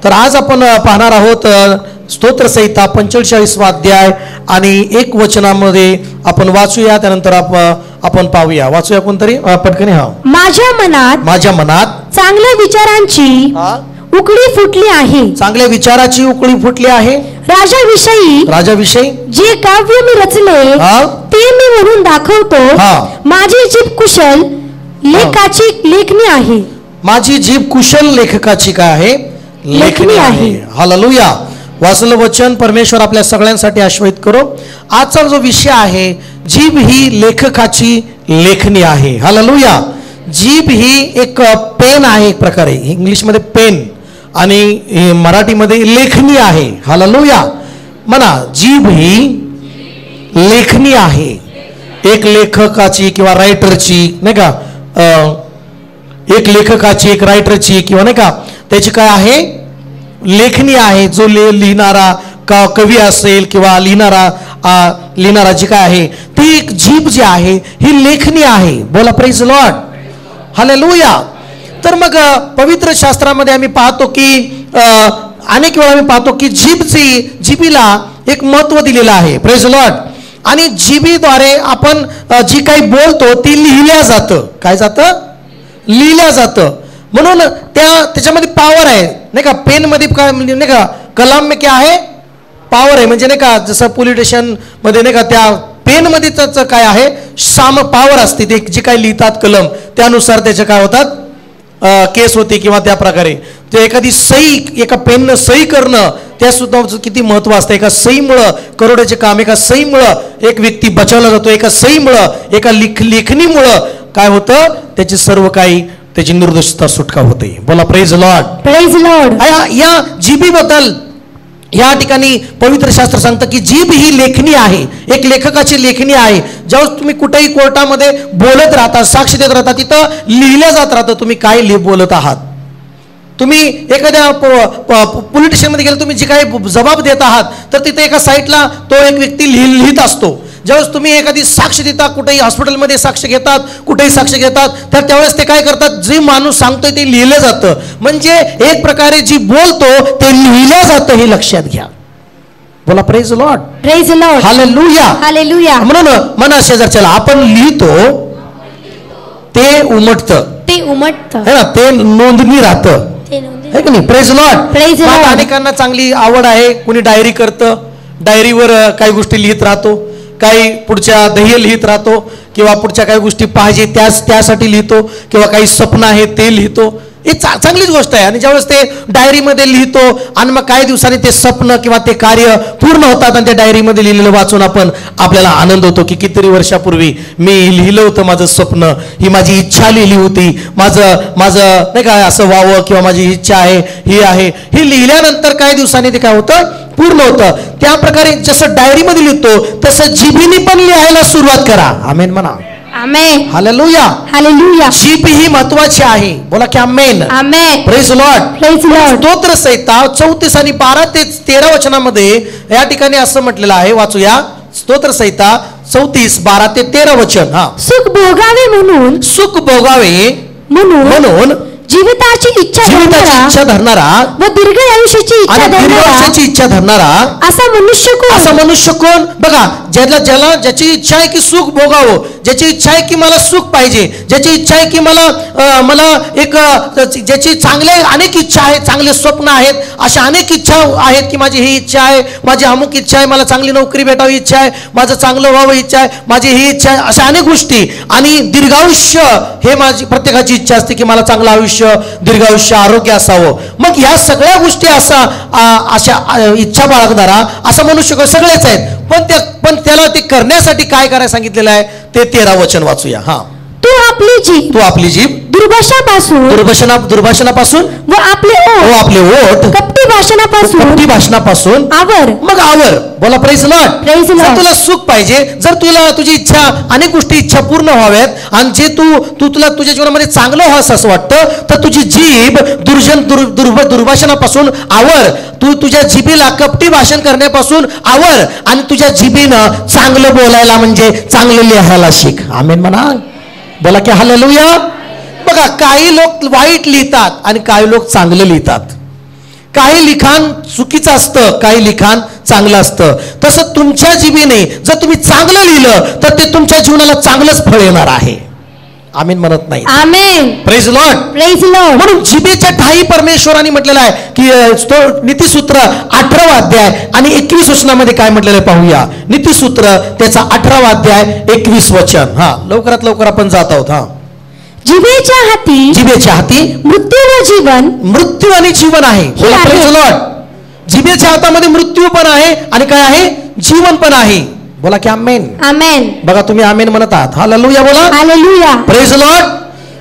तर आज आपण पाहणार आहोत स्तोत्रसंहिता 45वा अध्याय आणि 1 वचनामध्ये आपण वाचूया. त्यानंतर आपण पाहूया. वाचूया कोणतरी पटकन. हा. माझ्या मनात चांगल्या विचारांची उकळी फुटली आहे. चांगल्या विचाराची उकळी फुटली आहे. राजाविषयी जे काव्य मी रचले ते मी म्हणून दाखवतो. माझी जीभ कुशल लेखाची लेखणी आहे. माझी जीभ कुशल लेखकाची काय आहे? लेखणी आहे. हालेलुया. वाचलं वचन परमेश्वर आपल्या सगळ्यांसाठी आशीर्वादित करो. आजचा जो विषय आहे, जीभ ही लेखकाची लेखणी आहे. हालेलुया. जीभ ही एक पेन आहे, एक प्रकारे इंग्लिशमध्ये पेन आणि मराठीमध्ये लेखणी आहे. हालेलुया. म्हणा, जीभ ही लेखणी आहे. एक लेखकाची किंवा रायटरची, नाही का, एक लेखकाची, एक रायटरची किंवा नाही का, त्याची काय आहे? लेखणी आहे. जो लिहिणारा कवी असेल किंवा लिहिणाराची काय आहे ती एक जीभ जी आहे ही लेखणी आहे. बोला प्रेज लॉर्ड. हालेलुया. तर मग पवित्र शास्त्रामध्ये आम्ही पाहतो की अनेक वेळा आम्ही पाहतो की जीभीला एक महत्व दिलेलं आहे. Praise Lord. आणि जीभीद्वारे आपण जी काही बोलतो ती लिहिल्या जातं. काय जातं? लिहिल्या जातं. म्हणून त्याच्यामध्ये पॉवर आहे, नाही का. पेनमध्ये काय म्हणजे नाही का, कलम में क्या आहे? पॉवर आहे. म्हणजे नाही का, जसं पोलीस स्टेशन मध्ये नाही का, त्या पेनमध्ये त्याचं काय आहे? पॉवर असते. ते जे काही लिहितात कलम, त्यानुसार त्याचे काय होतात? केस होते किंवा त्या प्रकारे ते एखादी सही, एका पेननं सही करणं, त्या सुद्धा किती महत्व असतं. एका सहीमुळं करोडाचे काम, एका सहीमुळं एक व्यक्ती बचावला जातो. एका सहीमुळं, एका लेखणीमुळं काय होतं? त्याची सर्व काही त्याची निर्दोषता सुटका होते. बोला प्रेज लॉर्ड. Praise Lord. या जीभीबद्दल या ठिकाणी पवित्र शास्त्र सांगतं की जीभ ही लेखणी आहे, एक लेखकाची लेखणी आहे. जेव्हा तुम्ही कुठेही कोर्टामध्ये बोलत राहता, साक्ष देत राहता, तिथं लिहिलं जात राहतं तुम्ही काय बोलत आहात. तुम्ही एखाद्या पोलीस स्टेशनमध्ये गेला, तुम्ही जे काही जबाब देत आहात, तर तिथे एका साईडला तो एक व्यक्ती लिहित असतो. ज्यावेळेस तुम्ही एखादी साक्ष देता, कुठेही हॉस्पिटलमध्ये साक्ष घेतात, कुठेही साक्ष घेतात, तर त्यावेळेस ते काय करतात? जे माणूस सांगतोय ते लिहिलं जातं. म्हणजे एक प्रकारे जी बोलतो ते लिहिलं जातं, हे लक्षात घ्या. बोला praise Lord. Praise Lord. Hallelujah. Hallelujah. म्हणून मना शेजारच्याला आपण लिहितो ते उमटतं, ते उमटतं, है ना, ते नोंदणी राहतं, है की नाही? Praise Lord. Praise Lord. अनेकांना चांगली आवड आहे. कुणी डायरी करतं, डायरीवर काही गोष्टी लिहित राहतो, काही पुढच्या ध्येय लिहित राहतो, किंवा पुढच्या काही गोष्टी पाहिजे त्यासाठी लिहितो, किंवा काही स्वप्न आहे ते लिहितो. ही चांगलीच गोष्ट आहे. आणि ज्यावेळेस ते डायरीमध्ये लिहितो आणि मग काही दिवसांनी ते स्वप्न किंवा ते कार्य पूर्ण होतात आणि त्या डायरीमध्ये लिहिलेलं वाचून आपल्याला आनंद होतो की कितीतरी वर्षापूर्वी मी लिहिलं होतं माझं स्वप्न, ही माझी इच्छा लिहिली होती, माझं नाही काय असं व्हावं, किंवा माझी इच्छा आहे ही आहे. ही लिहिल्यानंतर काही दिवसांनी ते काय होतं? पूर्ण होतं. त्या प्रकारे जसं डायरीमध्ये लिहितो तसं जीभीने पण लिहायला सुरुवात करा. आमेन म्हणा. आमेन. हालेलुया. हालेलुया. जीभ ही महत्वाची आहे. बोला की amen. Amen. Praise Lord. Praise Lord. स्तोत्रसंहिता 34 आणि 12 ते 13 वचनामध्ये या ठिकाणी असं म्हटलेलं आहे. वाचूया. स्तोत्रसंहिता 34, 12 ते 13 वचन. सुख भोगावे म्हणून जीविताची इच्छा धरणारा व दीर्घ आयुष्याची इच्छा धरणारा असा मनुष्य कोण? बघा, ज्याची इच्छा आहे की सुख भोगावं, ज्याची इच्छा आहे की मला सुख पाहिजे, ज्याची इच्छा आहे की मला एक ज्याची चांगले अनेक इच्छा आहेत, चांगले स्वप्न आहेत, अशा अनेक इच्छा आहेत की माझी ही इच्छा आहे, माझी अमुक इच्छा आहे, मला चांगली नोकरी भेटावी इच्छा आहे, माझं चांगलं व्हावं इच्छा आहे, माझी ही इच्छा आहे, अशा अनेक गोष्टी. आणि दीर्घायुष्य हे माझी प्रत्येकाची इच्छा असते की मला चांगलं आयुष्य, दीर्घायुष्य, आरोग्य असावं. मग या सगळ्या गोष्टी अशा इच्छा बाळगणारा असा मनुष्य सगळेच आहेत. पण त्याला ते करण्यासाठी काय करायला सांगितलेलं आहे ते 13 वचन वाचूया. तू आपली जीभ दुर्भाषणापासून व आपले ओठ कपटी भाषणापासून आवर. बोला प्रेज लॉर्ड. जर तुला सुख पाहिजे, जर तुला तुझी इच्छा, अनेक गोष्टी इच्छा पूर्ण व्हाव्यात आणि जे तुला तुझ्या जीवनामध्ये चांगलं व्हावं असं वाटतं, तर तुझी जीभ दुर्भाषणापासून आवर. तू तुझ्या जिभेला कपटी भाषण करण्यापासून आवर आणि तुझ्या जिभेनं चांगलं बोलायला म्हणजे चांगलं लिहायला शिक. आमेन म्हणा. बोला की हालेलुया. बघा, काही लोक वाईट लिहितात आणि काही लोक चांगलं लिहितात. काही लिखाण चुकीचं असतं, काही लिखाण चांगलं असतं. तसं तुमच्या जिभेने जर तुम्ही चांगलं लिहिलं तर ते तुमच्या जीवनाला चांगलंच फळ येणार आहे. आमीन म्हणत नाही. Amen. Praise Lord. Praise Lord. म्हणून जिभेच्या ठायी परमेश्वराने म्हटलेलं आहे की नीतिसूत्र 18वा अध्याय आणि 21 वचनामध्ये काय म्हटलेलं आहे पाहूया. नीतिसूत्र त्याचा 18वा अध्याय 21 वचन. हा, लवकरात लवकर आपण जात आहोत. हा, जिभेच्या हाती मृत्यू व जीवन, मृत्यू आणि जीवन आहे. Praise Lord. जिभेच्या हातामध्ये मृत्यू पण आहे आणि काय आहे, जीवन पण आहे. बोला की आमेन. आमेन. बघा तुम्ही आमेन म्हणत आहात. हालेलुया बोला. हालेलुया. Praise Lord.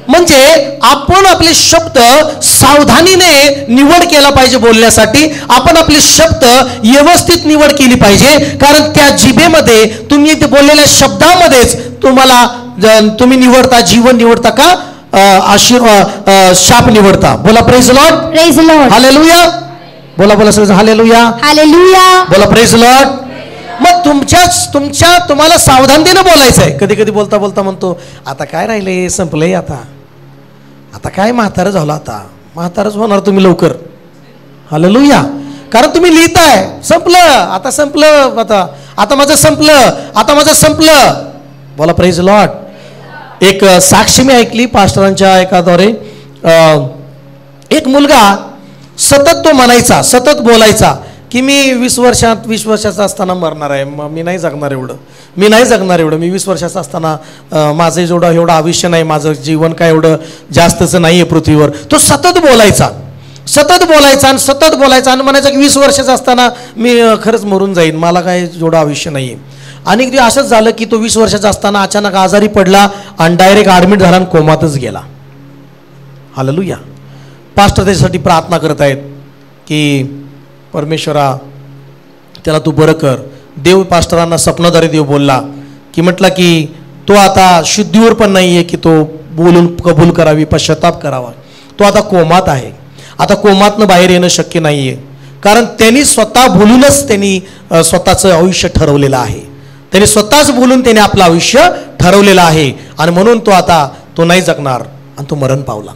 म्हणजे आपण आपले शब्द सावधानीने निवड केला पाहिजे. बोलण्यासाठी आपण आपले शब्द व्यवस्थित निवड केली पाहिजे. कारण त्या जिभेमध्ये तुम्ही ते बोललेल्या शब्दामध्येच तुम्ही निवडता, जीवन निवडता का शाप निवडता. बोला praise Lord. Praise Lord. Hallelujah. बोला बोला सगळं हालेलुया. हालेलुया. बोला प्रेज लॉर्ड. मग तुम्हाला सावधानतेने बोलायचं आहे. कधी कधी बोलता बोलता म्हणतो आता काय राहिले, संपलंय, आता काय म्हातारं झालं, आता म्हातारच होणार तुम्ही लवकर. हालेलुया. कारण तुम्ही लिहिताय संपलं, आता संपलं, आता माझं संपलं. बोला प्रेज लॉर्ड. एक साक्षी मी ऐकली पास्टरांच्या एकाद्वारे. एक मुलगा सतत तो म्हणायचा, सतत बोलायचा की मी 20 वर्षाचा असताना मरणार आहे, मी नाही जगणार एवढं, मी 20 वर्षाचा असताना माझं एवढं आयुष्य नाही, माझं जीवन काय एवढं जास्तचं नाही आहे पृथ्वीवर. तो सतत बोलायचा आणि म्हणायचा की 20 वर्षाचा असताना मी खरंच मरून जाईन, मला काय एवढं आयुष्य नाही आहे. आणि ते असंच झालं की तो 20 वर्षाचा असताना अचानक आजारी पडला आणि डायरेक्ट ॲडमिट झाला आणि कोमातच गेला. हालेलुया. पास्टर त्याच्यासाठी प्रार्थना करत आहेत की परमेश्वरा त्याला तू बरं कर. देव पास्टरांना स्वप्नद्वारे देव बोलला की म्हटला की तो आता शुद्धीवर पण नाही आहे की तो बोलून कबूल करावी, पश्चाताप करावा. तो आता कोमात आहे. आता कोमातनं बाहेर येणं शक्य नाही आहे. कारण त्यांनी स्वतः बोलूनच त्यांनी स्वतःचं आयुष्य ठरवलेलं आहे. त्यांनी स्वतःच बोलून त्याने आपलं आयुष्य ठरवलेलं आहे आणि म्हणून तो नाही जगणार आणि तो मरण पावला.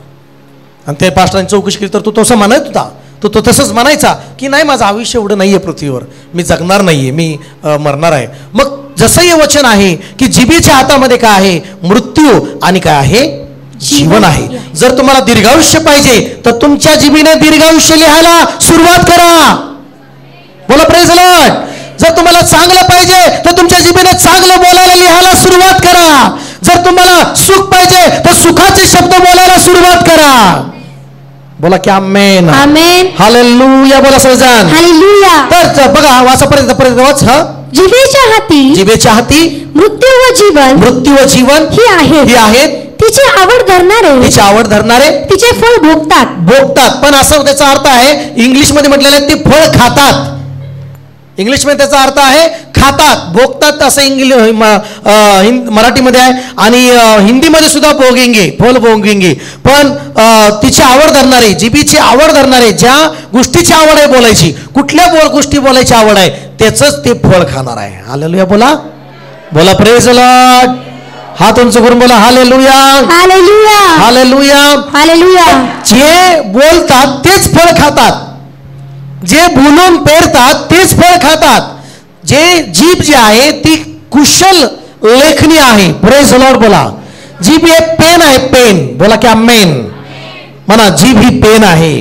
आणि त्या पास्टरांनी चौकशी केली तर तो तसं म्हणत होता. तो तसंच म्हणायचा की नाही, माझं आयुष्य एवढं नाही आहे पृथ्वीवर, मी जगणार नाही आहे, मी मरणार आहे. मग जसं हे वचन आहे की जिभेच्या हातामध्ये काय आहे, मृत्यू आणि काय आहे, जीवन आहे. जर तुम्हाला दीर्घायुष्य पाहिजे तर तुमच्या जिभेने दीर्घायुष्य लिहायला सुरुवात करा. बोला प्रेज लॉर्ड. जर तुम्हाला चांगलं पाहिजे तर तुमच्या जिभेने चांगलं बोलायला लिहायला सुरुवात करा. जर तुम्हाला सुख पाहिजे तर सुखाचे शब्द बोलायला सुरुवात करा. बोला की आमेन. आमेन. हालेलुया. बोला सगळेजण हालेलुया. तर बघा वाचापर्यंत वाच. जिभेच्या हाती मृत्यू व जीवन ही आहेत. तिची आवड धरणारे तिचे फळ भोगतात. पण असं त्याचा अर्थ आहे, इंग्लिशमध्ये म्हटलेलं आहे ते फळ खातात. इंग्लिशमध्ये त्याचा अर्थ आहे खातात, भोगतात असं मराठीमध्ये आहे. आणि हिंदीमध्ये सुद्धा फल भोगेंगे. पण तिची आवड धरणारे, जिभेची आवड धरणारे, ज्या गोष्टीची आवड आहे बोलायची, कुठल्या गोष्टी बोलायची आवड आहे त्याचंच ते फळ खाणार आहे. हालेलुया. बोला प्रेज लॉर्ड. हात उंच करून बोला हालेलुया. हालेलुया. हालेलुया. हालेलुया. जे बोलतात तेच फळ खातात, जे बोलून पेरतात तेच फळ खातात. जीभ जी आहे ती कुशल लेखनी आहे. Praise Lord. बोला जीभ हे पेन आहे, पेन. बोला की आमेन. म्हणा जीभ ही पेन आहे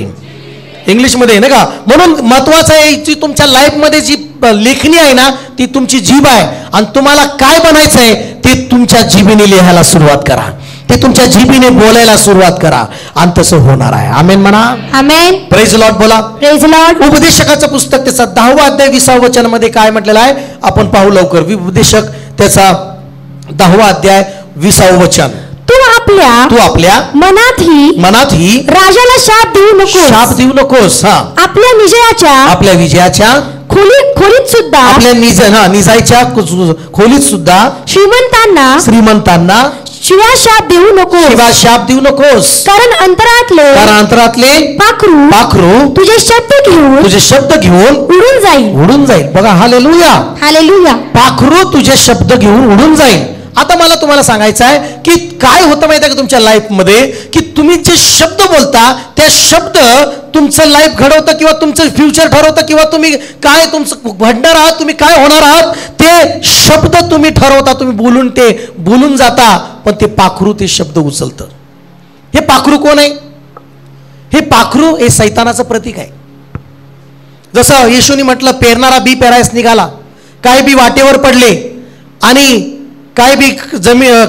इंग्लिशमध्ये नाही का. म्हणून महत्वाचं आहे जी तुमच्या लाईफमध्ये जी लेखनी आहे ना ती तुमची जीभ आहे. आणि तुम्हाला काय बनायचं आहे ते तुमच्या जिभेने लिहायला सुरुवात करा, ते तुमच्या जिभेने बोलायला सुरुवात करा आणि तसं होणार आहे. आमेन म्हणा. आमेन. Praise Lord. बोला प्रेज लॉर्ड. उपदेशकाचं पुस्तक त्याचा 10वा अध्याय 20व्या वचनामध्ये काय म्हटलेलं आहे आपण पाहू लवकर. उपदेशक त्याचा 10वा अध्याय 20वं वचन. तू आपल्या मनातही राजाला शाप देऊ नकोस. आपल्या विजयाच्या खोलीत सुद्धा, आपल्या निजायच्या खोलीत सुद्धा श्रीमंतांना शिवा शाप देऊ नकोस. कारण अंतरातले पाखरू तुझे शब्द घेऊन उडून जाईल. बघा हालेलुया. हालेलुया. पाखरू तुझे शब्द घेऊन उडून जाईल. आता मला तुम्हाला सांगायचं आहे की काय होतं माहिती आहे का तुमच्या लाईफमध्ये, की तुम्ही जे शब्द बोलता त्या शब्द तुमचं लाईफ घडवतं किंवा तुमचं फ्युचर ठरवतं, किंवा तुम्ही काय तुमचं घडणार आहात, तुम्ही काय होणार आहात ते शब्द तुम्ही ठरवता. तुम्ही बोलून जाता, पण ते पाखरू ते शब्द उचलतं. हे पाखरू कोण आहे? हे पाखरू हे सैतानाचं प्रतीक आहे. जसं येशूनी म्हटलं, पेरणारा बी पेरायस निघाला, काही बी वाटेवर पडले आणि काही बी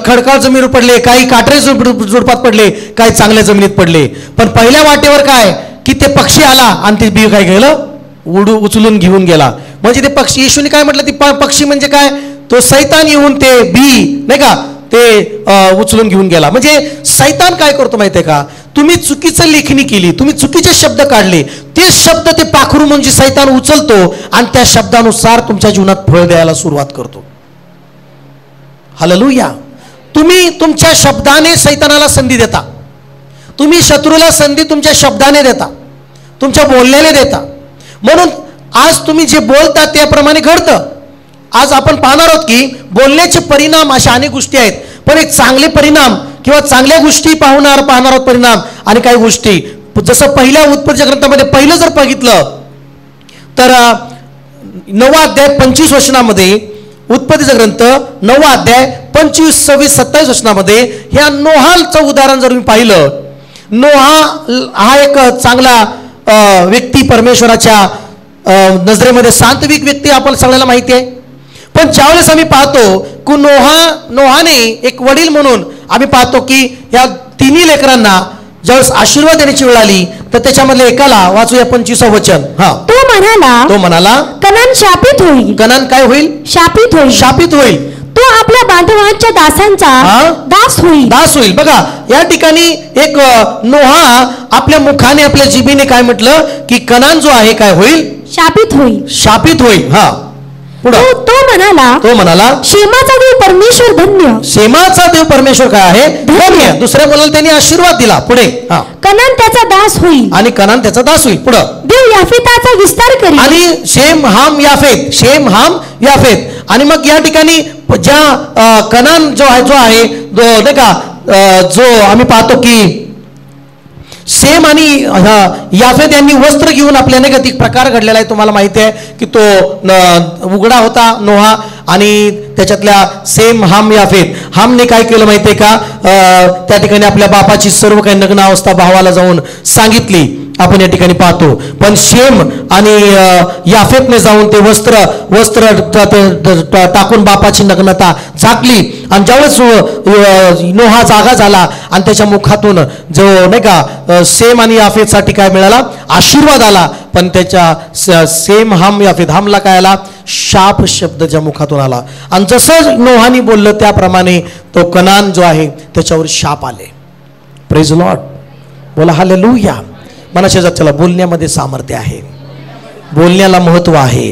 खडकाळ जमिनीवर पडले, काही काटरे झुडपात पडले, काही चांगल्या जमिनीत पडले. पण पहिल्या वाटेवर काय की ते पक्षी आला आणि ते बी काय गेलं उचलून घेऊन गेला. म्हणजे ते पक्षी, येशूने काय म्हटलं, ते पक्षी म्हणजे काय, तो सैतान येऊन ते बी नाही का ते उचलून घेऊन गेला. म्हणजे सैतान काय करतो माहितीये का, तुम्ही चुकीचं लेखणी केली, तुम्ही चुकीचे शब्द काढले, ते शब्द ते पाखरू म्हणजे सैतान उचलतो आणि त्या शब्दानुसार तुमच्या जीवनात फळ द्यायला सुरुवात करतो. हालेलुया. तुम्ही तुमच्या शब्दाने सैतानाला संधी देता, तुम्ही शत्रूला संधी तुमच्या शब्दाने देता, तुमच्या बोलण्याने देता. म्हणून आज तुम्ही जे बोलता त्याप्रमाणे घडतं. आज आपण पाहणार आहोत की बोलण्याचे परिणाम अशा अनेक गोष्टी आहेत, पण एक चांगले परिणाम किंवा चांगल्या गोष्टी पाहणार आहोत परिणाम, आणि काही गोष्टी जसं पहिल्या उत्पत्तीच्या ग्रंथामध्ये पहिलं जर बघितलं तर 9 अध्याय 25 वचनामध्ये, उत्पत्तीचा ग्रंथ 9 अध्याय 25, 26, 27 वचनामध्ये ह्या नोहाचं उदाहरण जर तुम्ही पाहिलं, नोहा हा एक चांगला व्यक्ती, परमेश्वराच्या नजरेमध्ये सात्विक व्यक्ती आपण सगळ्याला माहिती आहे. पण ज्यावेळेस आम्ही पाहतो की नोहाने एक वडील म्हणून आम्ही पाहतो की या तिन्ही लेकरांना ज्यावेळेस आशीर्वाद देण्याची वेळ आली तर त्याच्यामधल्या एकाला वाचूया 25 वचन. तो म्हणाला कनान शापित होईल. कनान काय होईल? शापित होईल. तो आपल्या बांधवांच्या दासांचा दास होईल. बघा या ठिकाणी एक नोहा आपल्या मुखाने आपल्या जिभेने काय म्हटलं की कनान जो आहे काय होईल? शापित होईल. हा तो म्हणाला शेमाचा देव परमेश्वर धन्य. शेमाचा देव परमेश्वर काय आहे? धन्य. दुसऱ्या मुलाला त्यांनी आशीर्वाद दिला. पुढे कनान त्याचा दास होईल. आणि कनान त्याचा दास होईल. पुढे देव याफेताचा विस्तार करेल. आणि शेम हाम याफेत. आणि मग या ठिकाणी ज्या कनान जो आहे नाही का, जो आम्ही पाहतो की सेम आणि याफेत यांनी वस्त्र घेऊन आपल्या नाही का ती प्रकार घडलेला आहे. तुम्हाला माहिती आहे की तो उघडा होता नोहा, आणि त्याच्यातल्या सेम हाम याफेत, हामने काय केलं माहिती आहे का, त्या ठिकाणी आपल्या बापाची सर्व काही नग्न अवस्था भावाला जाऊन सांगितली आपण या ठिकाणी पाहतो. पण शेम आणि याफेतने जाऊन ते वस्त्र टाकून बापाची नग्नता झाकली. आणि ज्यावेळेस नोहा जागा झाला आणि त्याच्या मुखातून जो नाही का सेम आणि याफेतसाठी काय मिळाला? आशीर्वाद आला. पण त्याच्या सेम हाम याफेत, हामला काय आला? शाप शब्द ज्या मुखातून आला. आणि जसं नोहानी बोललं त्याप्रमाणे तो कनान जो आहे त्याच्यावर शाप आले. Praise Lord. बोला हालेलुया. मनाच्या जातीला बोलण्यामध्ये सामर्थ्य आहे, बोलण्याला महत्व आहे.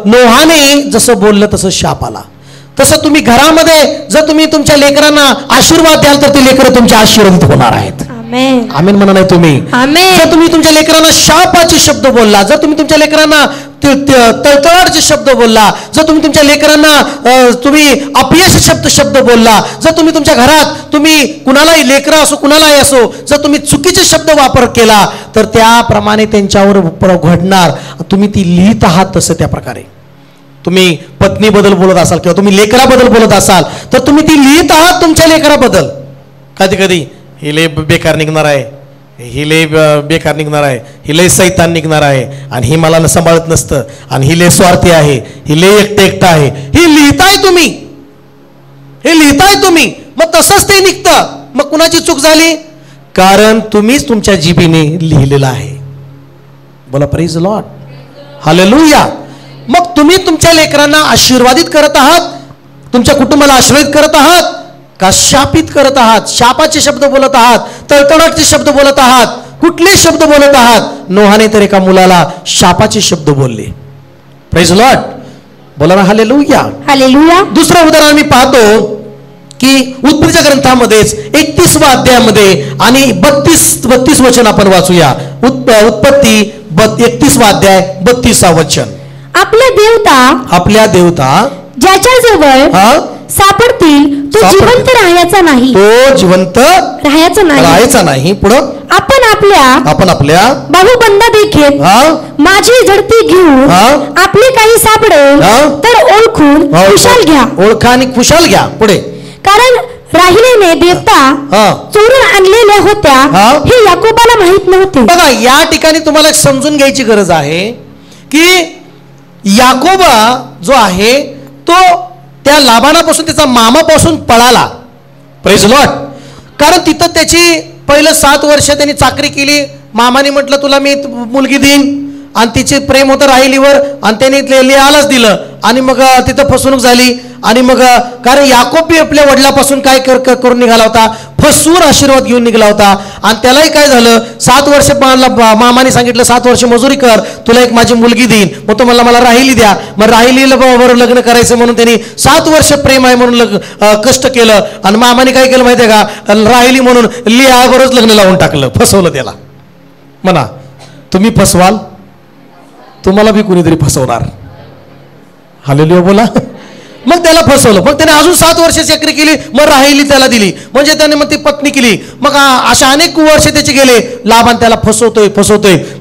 नोहाने जसं बोललं तसं शाप आला. तसं तुम्ही घरामध्ये जर तुम्ही तुमच्या लेकरांना आशीर्वाद द्याल तर ते लेकरं तुमच्या आशीर्वादित होणार आहेत. आमेन म्हणा नाही तुम्ही. जर तुम्ही तुमच्या लेकरांना शापाचे शब्द बोलला, जर तुम्ही तुमच्या लेकरांना तळतळाटचे शब्द बोलला, जर तुम्ही तुमच्या लेकरांना तुम्ही अपयश शब्द बोलला, जर तुम्ही तुमच्या घरात तुम्ही कुणालाही लेकरं असो कुणालाही असो जर तुम्ही चुकीचे शब्द वापर केला तर त्याप्रमाणे त्यांच्यावर घडणार. तुम्ही ती लिहित आहात तसं त्या प्रकारे तुम्ही पत्नीबद्दल बोलत असाल किंवा तुम्ही लेकराबद्दल बोलत असाल तर तुम्ही ती लिहित आहात तुमच्या लेकराबद्दल. कधी कधी ही लय बेकार निघणार आहे, ही लय बेकार निघणार आहे, ही लय सैतान निघणार आहे, आणि ही मला सांभाळत नसतं, आणि ही लय स्वार्थी आहे, ही लय एकटा आहे. हे लिहिताय तुम्ही. मग तसंच ते निघतं. मग कुणाची चूक झाली? कारण तुम्हीच तुमच्या जिभेने लिहिलेलं आहे. बोला प्रेज लॉर्ड. हालेलुया. मग तुम्ही तुमच्या लेकरांना आशीर्वादित करत आहात, तुमच्या कुटुंबाला आशीर्वादित करत आहात का शापित करत आहात? शापाचे शब्द बोलत आहात, तळतळाटचे शब्द बोलत आहात, कुठले शब्द बोलत आहात? नोहाने तर एका मुलाला शापाचे शब्द बोलले. Praise Lord. बोला ना हालेलुया. हालेलुया. दुसरं उदाहरण मी पाहतो की उत्पत्तीच्या ग्रंथामध्येच 31व्या अध्यायामध्ये आणि 32 वचन आपण वाचूया. उत्पत्ती 31वा अध्याय 32 वचन. आपल्या देवता ज्याच्याजवळ सापडतील तो जिवंत राहायचा नाही, तो जिवंत राहायचा नाही. पुढं आपण आपल्या बाहुबंद देखील माझी झडती घेऊन आपले काही सापडेल तर ओळखून कुशाल घ्या. ओळखा आणि कुशाल घ्या. पुढे कारण राहिलेने देवता चोरून आणलेल्या होत्या हे याकोबाला माहित नव्हते. बघा या ठिकाणी तुम्हाला समजून घ्यायची गरज आहे की याकोबा जो आहे तो त्या लाबानापासून त्याचा मामापासून पळाला. Praise Lord. कारण तिथं त्याची पहिलं 7 वर्ष त्यांनी चाकरी केली. मामाने म्हटलं तुला मी मुलगी देईन आणि तिचे प्रेम होतं राहिलीवर आणि त्यांनी लिहायलाच दिलं आणि मग तिथं फसवणूक झाली. आणि मग कारण याकोब आपल्या वडिलापासून काय करून निघाला होता, फसवून आशीर्वाद घेऊन निघाला होता. आणि त्यालाही काय झालं, 7 वर्ष मामाने सांगितलं 7 वर्ष मजुरी कर, तुला एक माझी मुलगी देईन. मग तो मला राहिली द्या. मग राहिलीला बरोबर लग्न करायचं म्हणून त्यांनी 7 वर्ष प्रेम आहे म्हणून कष्ट केलं. आणि मामाने काय केलं माहिती आहे का, राहिली म्हणून लिहाबरोबरच लग्न लावून टाकलं, फसवलं त्याला. म्हणा तुम्ही फसवाल, तुम्हाला बी कुणीतरी फसवणार. हालेलुया बोला. मग त्याला फसवलं. मग त्याने अजून 7 वर्ष चक्री केली, मग राहिली त्याला दिली. म्हणजे त्याने मग ती पत्नी केली. मग अशा अनेक वर्ष त्याचे गेले. लाबान त्याला फसवतोय.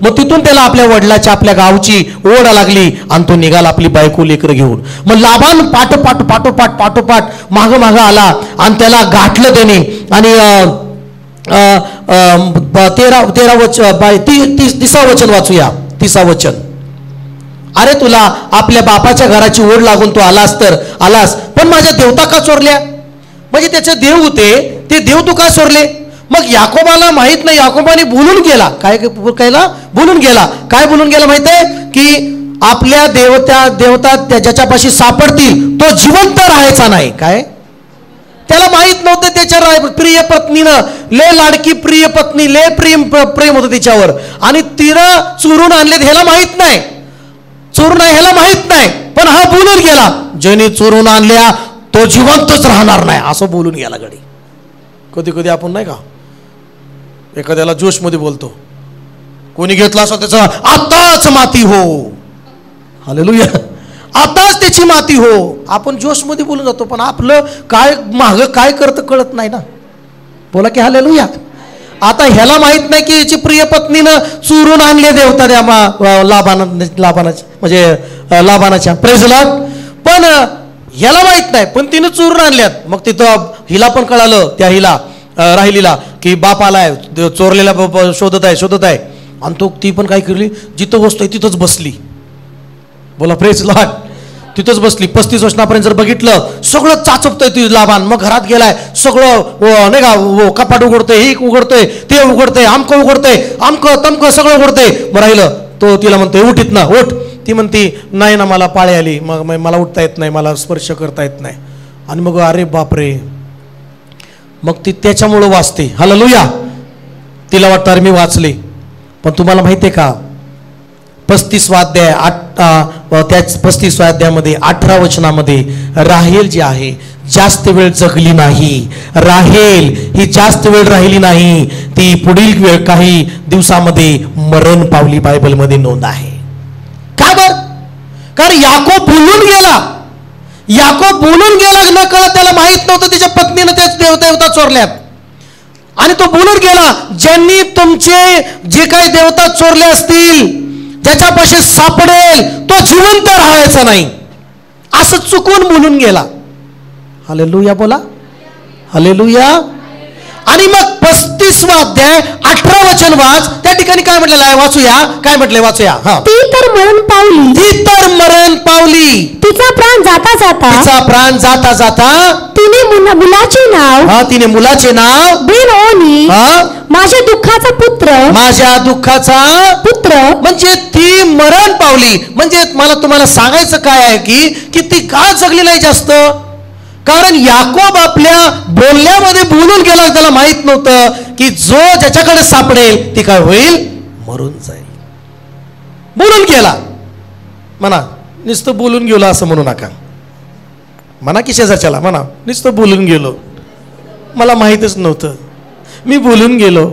मग तिथून त्याला आपल्या वडिलाच्या आपल्या गावची ओढ लागली आणि तो निघाला आपली बायको लेकर घेऊन. मग लाबान पाठोपाठ मागं आला आणि त्याला गाठलं त्याने. आणि 30 वचन वाचूया. 30 वचन. अरे तुला आपल्या बापाच्या घराची ओढ लागून तू आलास पण माझ्या देवता का चोरल्या. म्हणजे त्याचे देव होते ते देव तू का चोरले. मग याकोबाला माहित नाही, याकोबाने बोलून गेला. काय बोलून गेला माहित आहे की आपल्या देवता ज्याच्यापाशी सापडतील तो जिवंत राहायचा नाही. काय त्याला माहित नव्हतं. त्याच्या प्रिय पत्नीनं, ले लाडकी प्रिय पत्नी, ले प्रेम होतं तिच्यावर आणि तिनं चोरून आणले ह्याला माहित नाही. ह्याला माहित नाही. पण हा बोलून गेला, ज्याने चोरून आणल्या तो जिवंतच राहणार नाही असं बोलून गेला. कधी कधी आपण नाही का एखाद्याला जोश मध्ये बोलतो, कोणी घेतला असं त्याचा आताच माती हो. हालेलुया. आताच त्याची माती हो. आपण जोश मध्ये बोलून जातो पण आपलं काय माग काय करतं कळत नाही ना. बोला की हालेलुया. आता ह्याला माहित नाही की याची प्रिय पत्नीनं चोरून आणले देवता त्या लाबानाच्या. Praise Lord. पण ह्याला माहित नाही, पण तिनं चोरून आणल्यात. मग तिथं हिला पण कळालं, त्या हिला राहिलीला की बाप आलाय, चोरलेला शोधत आहे. आणि ती पण काय केली, जिथं बसतोय तिथंच बसली. बोला प्रेज लॉर्ड. तिथंच बसली. 35 वर्षापर्यंत जर बघितलं सगळं चाचपतोय ती लाबान. मग घरात गेलाय, सगळं नाही का कपाट उघडतोय, हे उघडतोय, ते उघडतंय, आमकं उघडतंय, आमकं तमकं सगळं उघडतंय. मग राहिलं तो तिला म्हणतोय उठीत ना उठ. ती म्हणती नाही ना मला पाळी आली, मग मला उठता येत नाही, मला स्पर्श करता येत नाही. आणि मग अरे बापरे. मग ती त्याच्यामुळं वाचते. हालेलुया. तिला वाटतं अरे मी वाचले. पण तुम्हाला माहिती आहे का 35 अध्याय त्या 35 अध्यायामध्ये 18 वचनामध्ये राहेल जी आहे जास्त वेळ जगली नाही. राहेल ही जास्त वेळ राहिली नाही. ती पुढील वेळ काही दिवसामध्ये मरण पावली. बायबलमध्ये नोंद आहे. का बर? कारण याकोब बोलून गेला न कळत. त्याला माहित नव्हतं त्याच्या पत्नीनं त्याच देवता चोरल्यात. आणि तो बोलून गेला, ज्यांनी तुमचे जे काही देवता चोरले असतील, ज्याच्यापाशी सापडेल तो जिवंत राहायचा नाही, असं चुकून बोलून गेला. हालेलुया बोला. हालेलुया. आणि मग 35 अध्याय 18 वचन वाच. त्या ठिकाणी काय म्हटलेलं आहे वाचूया. काय म्हटलंय वाचूया. ती तर मरण पावली. तिचा प्राण जाता जाता तिने मुलाचे नाव बेनओनी, माझ्या दुःखाचा पुत्र म्हणजे ती मरण पावली. म्हणजे मला तुम्हाला सांगायचं काय आहे की ती का जगली नाही जास्त. कारण याकोब आपल्या बोलण्यामध्ये बोलून गेला. त्याला माहित नव्हतं की जो ज्याच्याकडे सापडेल ती काय होईल, मरून जाईल. बोलून गेला. म्हणा नुसतं बोलून गेलो असं म्हणू नका. म्हणा की शेजारच्याला म्हणा नुसतं बोलून गेलो, मला माहीतच नव्हतं, मी बोलून गेलो.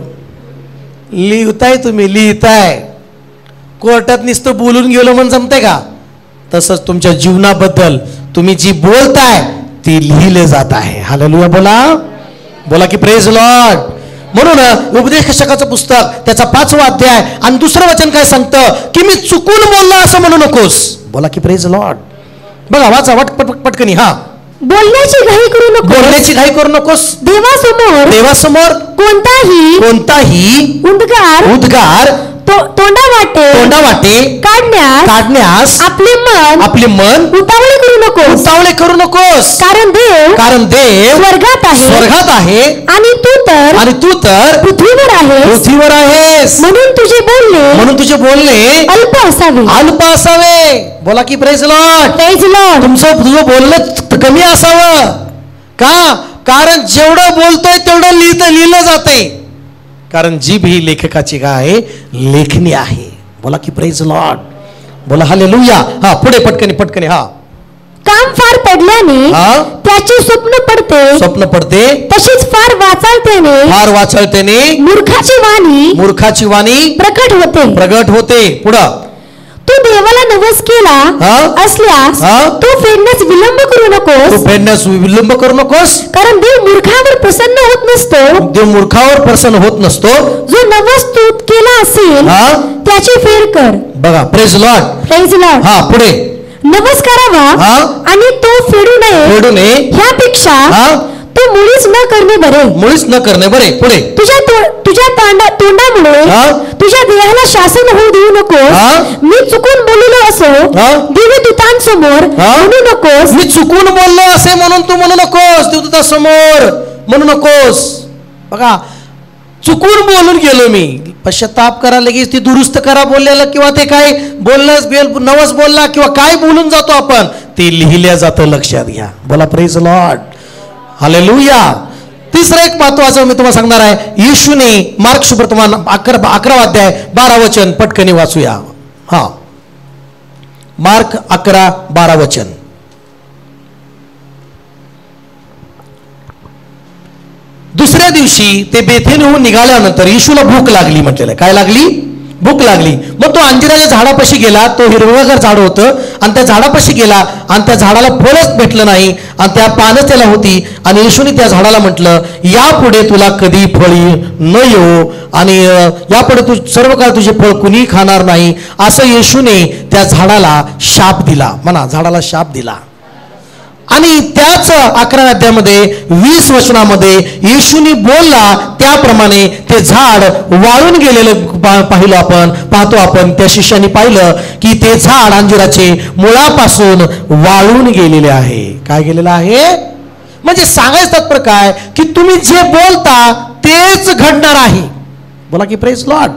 लिहिताय तुम्ही, लिहिताय. कोर्टात नुसतं बोलून गेलो म्हणून जमतंय का? तसंच तुमच्या जीवनाबद्दल तुम्ही जी बोलताय ती लिहिले जात आहे. हालेलुया बोला, बोला की प्रेज लॉर्ड. म्हणून उपदेशकाचं पुस्तक त्याचा 5वा अध्याय आणि 2रं वचन काय सांगतं की मी चुकून बोललो असं म्हणू नकोस. बोला की प्रेज लॉर्ड. बघा वाचा पटकनी. हा, बोलण्याची घाई करू नको, बोलण्याची घाई करू नकोस. देवासमोर कोणताही उद्गार तोंडावाटे काढण्यास आपले मन उतावळे करू नकोस. कारण देव स्वर्गात आहे आणि तू तर पृथ्वीवर आहेस. म्हणून तुझे बोलणे अल्प असावे. बोला की प्रेज लॉर्ड. तुझं बोलणं कमी असावं. का? कारण जेवढं बोलतोय तेवढं लिहिलं जाते. कारण जीभ ही लेखकाची काय आहे? लेखणी आहे. बोला की प्रेज लॉर्ड. बोला हालेलुया. हा, पुढे पटकनी. हा, काम फार पडल्याने त्याची स्वप्न पडते तशीच फार वाचाळतेने मूर्खाची वाणी प्रकट होते. पुढं, तू देवाला नवस केला असल्यास तू फेडण्यास विलंब करू नकोस. कारण देव मूर्खावर प्रसन्न होत नसतो. जो नवस तू केला असेल त्याची फेड कर. बघा प्रेज लॉर्ड. हा, पुढे, नवस करावा आणि तो फेडू नये ह्यापेक्षा तो मुळीच न करणे बरे. पुढे, तुझ्या तोंडामुळे तुझ्या देहाला शासन होऊ देऊ नकोस. मी चुकून बोललो असो देवदूतांसमोर म्हणू नकोस. मी चुकून बोललो असे म्हणून तू म्हणू नकोस. देवदूतांसमोर म्हणू नकोस. बघा, चुकून बोलून गेलो मी, पश्चाताप करा, लगेच ती दुरुस्त करा बोललेलं, किंवा ते काय नवस बोलला किंवा काय बोलून जातो आपण, ते लिहिल्या जातं. लक्षात घ्या. बोला प्रेज लॉर्ड. हालेलुया. 3रं एक महत्वाचं मी तुम्हाला सांगणार आहे. येशूने मार्क शुभवर्तमान 11वा अध्याय 12 वचन पटकनी वाचूया. हा, मार्क 11:12 वचन. दुसऱ्या दिवशी ते बेथेनहून निघाल्यानंतर येशूला भूक लागली. म्हटलेलं काय लागली? भूक लागली. मग तो अंजिराच्या झाडापाशी गेला. तो हिरवगार झाड होतं आणि त्या झाडापाशी गेला आणि त्या झाडाला फळच भेटलं नाही आणि त्या पानच त्याला होती. आणि येशूने त्या झाडाला म्हटलं, यापुढे तुला कधी फळी न येऊ आणि यापुढे तू सर्व काळ तुझे फळ कुणी खाणार नाही, असं येशूने त्या झाडाला शाप दिला. म्हणा, झाडाला शाप दिला. आणि त्याच 11व्या अध्यायामध्ये 20 वचनामध्ये येशूनी बोलला त्याप्रमाणे ते झाड वाळून गेलेलं पाहतो आपण. त्या शिष्याने पाहिलं की ते झाड अंजिराचे मुळापासून वाळून गेलेले आहे. काय गेलेलं आहे? म्हणजे सांगायचं तात्पर्य काय की तुम्ही जे बोलता तेच घडणार आहे. बोला की प्रेज लॉर्ड.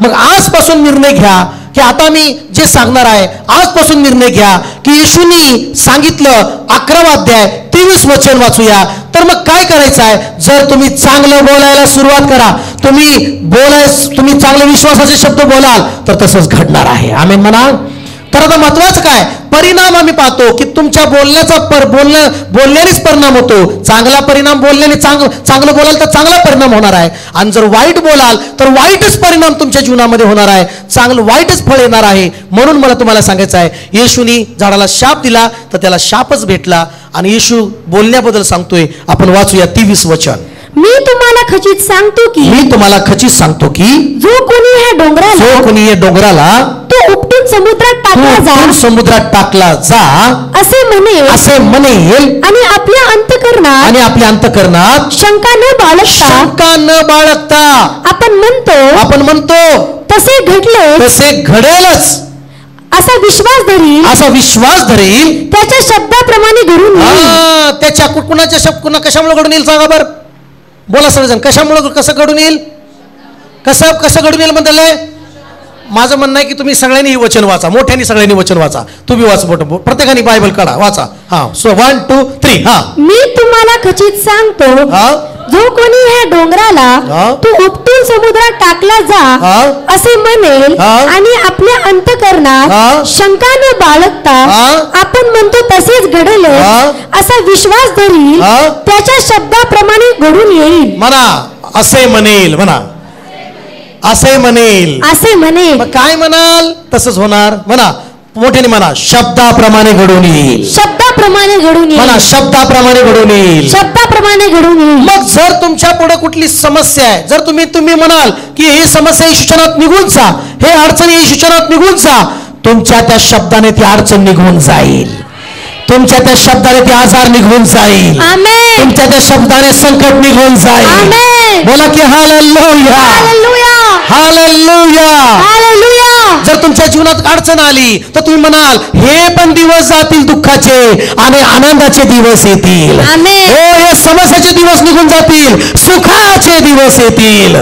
मग आजपासून निर्णय घ्या की आता मी जे सांगणार आहे, आजपासून निर्णय घ्या की येशूनी सांगितलं 11वा अध्याय 23 वचन वाचूया. तर मग काय करायचं आहे? जर तुम्ही चांगलं बोलायला सुरुवात करा, तुम्ही चांगले विश्वासाचे शब्द बोलाल तर तसंच घडणार आहे. आमेन म्हणा. तर आता महत्वाचं काय? परिणाम आम्ही पाहतो की तुमच्या बोलण्याचा बोलण्यानेच परिणाम होतो. चांगला परिणाम बोलण्याने चांगलं बोलाल तर चांगला परिणाम होणार आहे. आणि जर वाईट बोलाल तर वाईटच परिणाम तुमच्या जीवनामध्ये होणार आहे. वाईटच फळ येणार आहे. म्हणून मला तुम्हाला सांगायचं आहे, येशूनी झाडाला शाप दिला तर त्याला शापच भेटला. आणि येशू बोलण्याबद्दल सांगतोय. आपण वाचूया 23 वचन. मी तुम्हाला खचित सांगतो की जो कोणी या डोंगराला तो उपटून समुद्रात टाकला जा असे म्हणेल आणि आपल्या अंतःकरणात शंका न बाळगता आपण म्हणतो तसे घडेलच असा विश्वास धरील त्याच्या शब्दाप्रमाणे घडून येईल. त्याच्या कुणाच्या शब्द कशामुळे घडून येईल सांगा बरं? बोला सगळेजण. कशामुळे? कसं घडून येईल? कसं घडून येईल म्हणताय? माझं म्हणणं आहे की तुम्ही सगळ्यांनी ही वचन वाचा, मोठ्यांनी सगळ्यांनी वचन वाचा. तुम्ही वाच, मोठं प्रत्येकाने बायबल काढा, वाचा. हा, सो 1 2 3. हा, मी तुम्हाला खचित सांगतो जो कोणी ह्या डोंगराला तू उपटून समुद्रात टाकला जा असे म्हणेल आणि आपल्या अंतःकरणात शंका न बाळगता आपण म्हणतो तसेच घडेल असा विश्वास धरील त्याच्या शब्दाप्रमाणे घडून येईल. म्हणा, असे म्हणेल. म्हणा, असे म्हणेल. मग काय म्हणाल तसंच होणार. म्हणा, मोठ्याने म्हणा, शब्दाप्रमाणे घडून येईल. शब्दाप्रमाणे घडून येईल. म्हणा, शब्दाप्रमाणे घडून येईल. शब्दाप्रमाणे घडून येईल. मग जर तुमच्या पुढे कुठली समस्या आहे, जर तुम्ही म्हणाल की ही समस्या शिक्षणात निघून जा, हे अडचणी शिक्षणात निघून जा, तुमच्या त्या शब्दाने ती अडचण निघून जाईल. तुमच्या त्या शब्दाने ते आजार निघून जाईल. आमेन. तुमच्या त्या शब्दाने संकट निघून जाईल. आमेन. बोला की हालेलुया. हालेलुया. हालेलुया. हालेलुया. जर तुमच्या जीवनात अडचण आली तर तुम्ही म्हणाल, हे पण दिवस जातील दुःखाचे आणि आनंदाचे दिवस येतील. आमेन. हो, हे समस्याचे दिवस निघून जातील, सुखाचे दिवस येतील.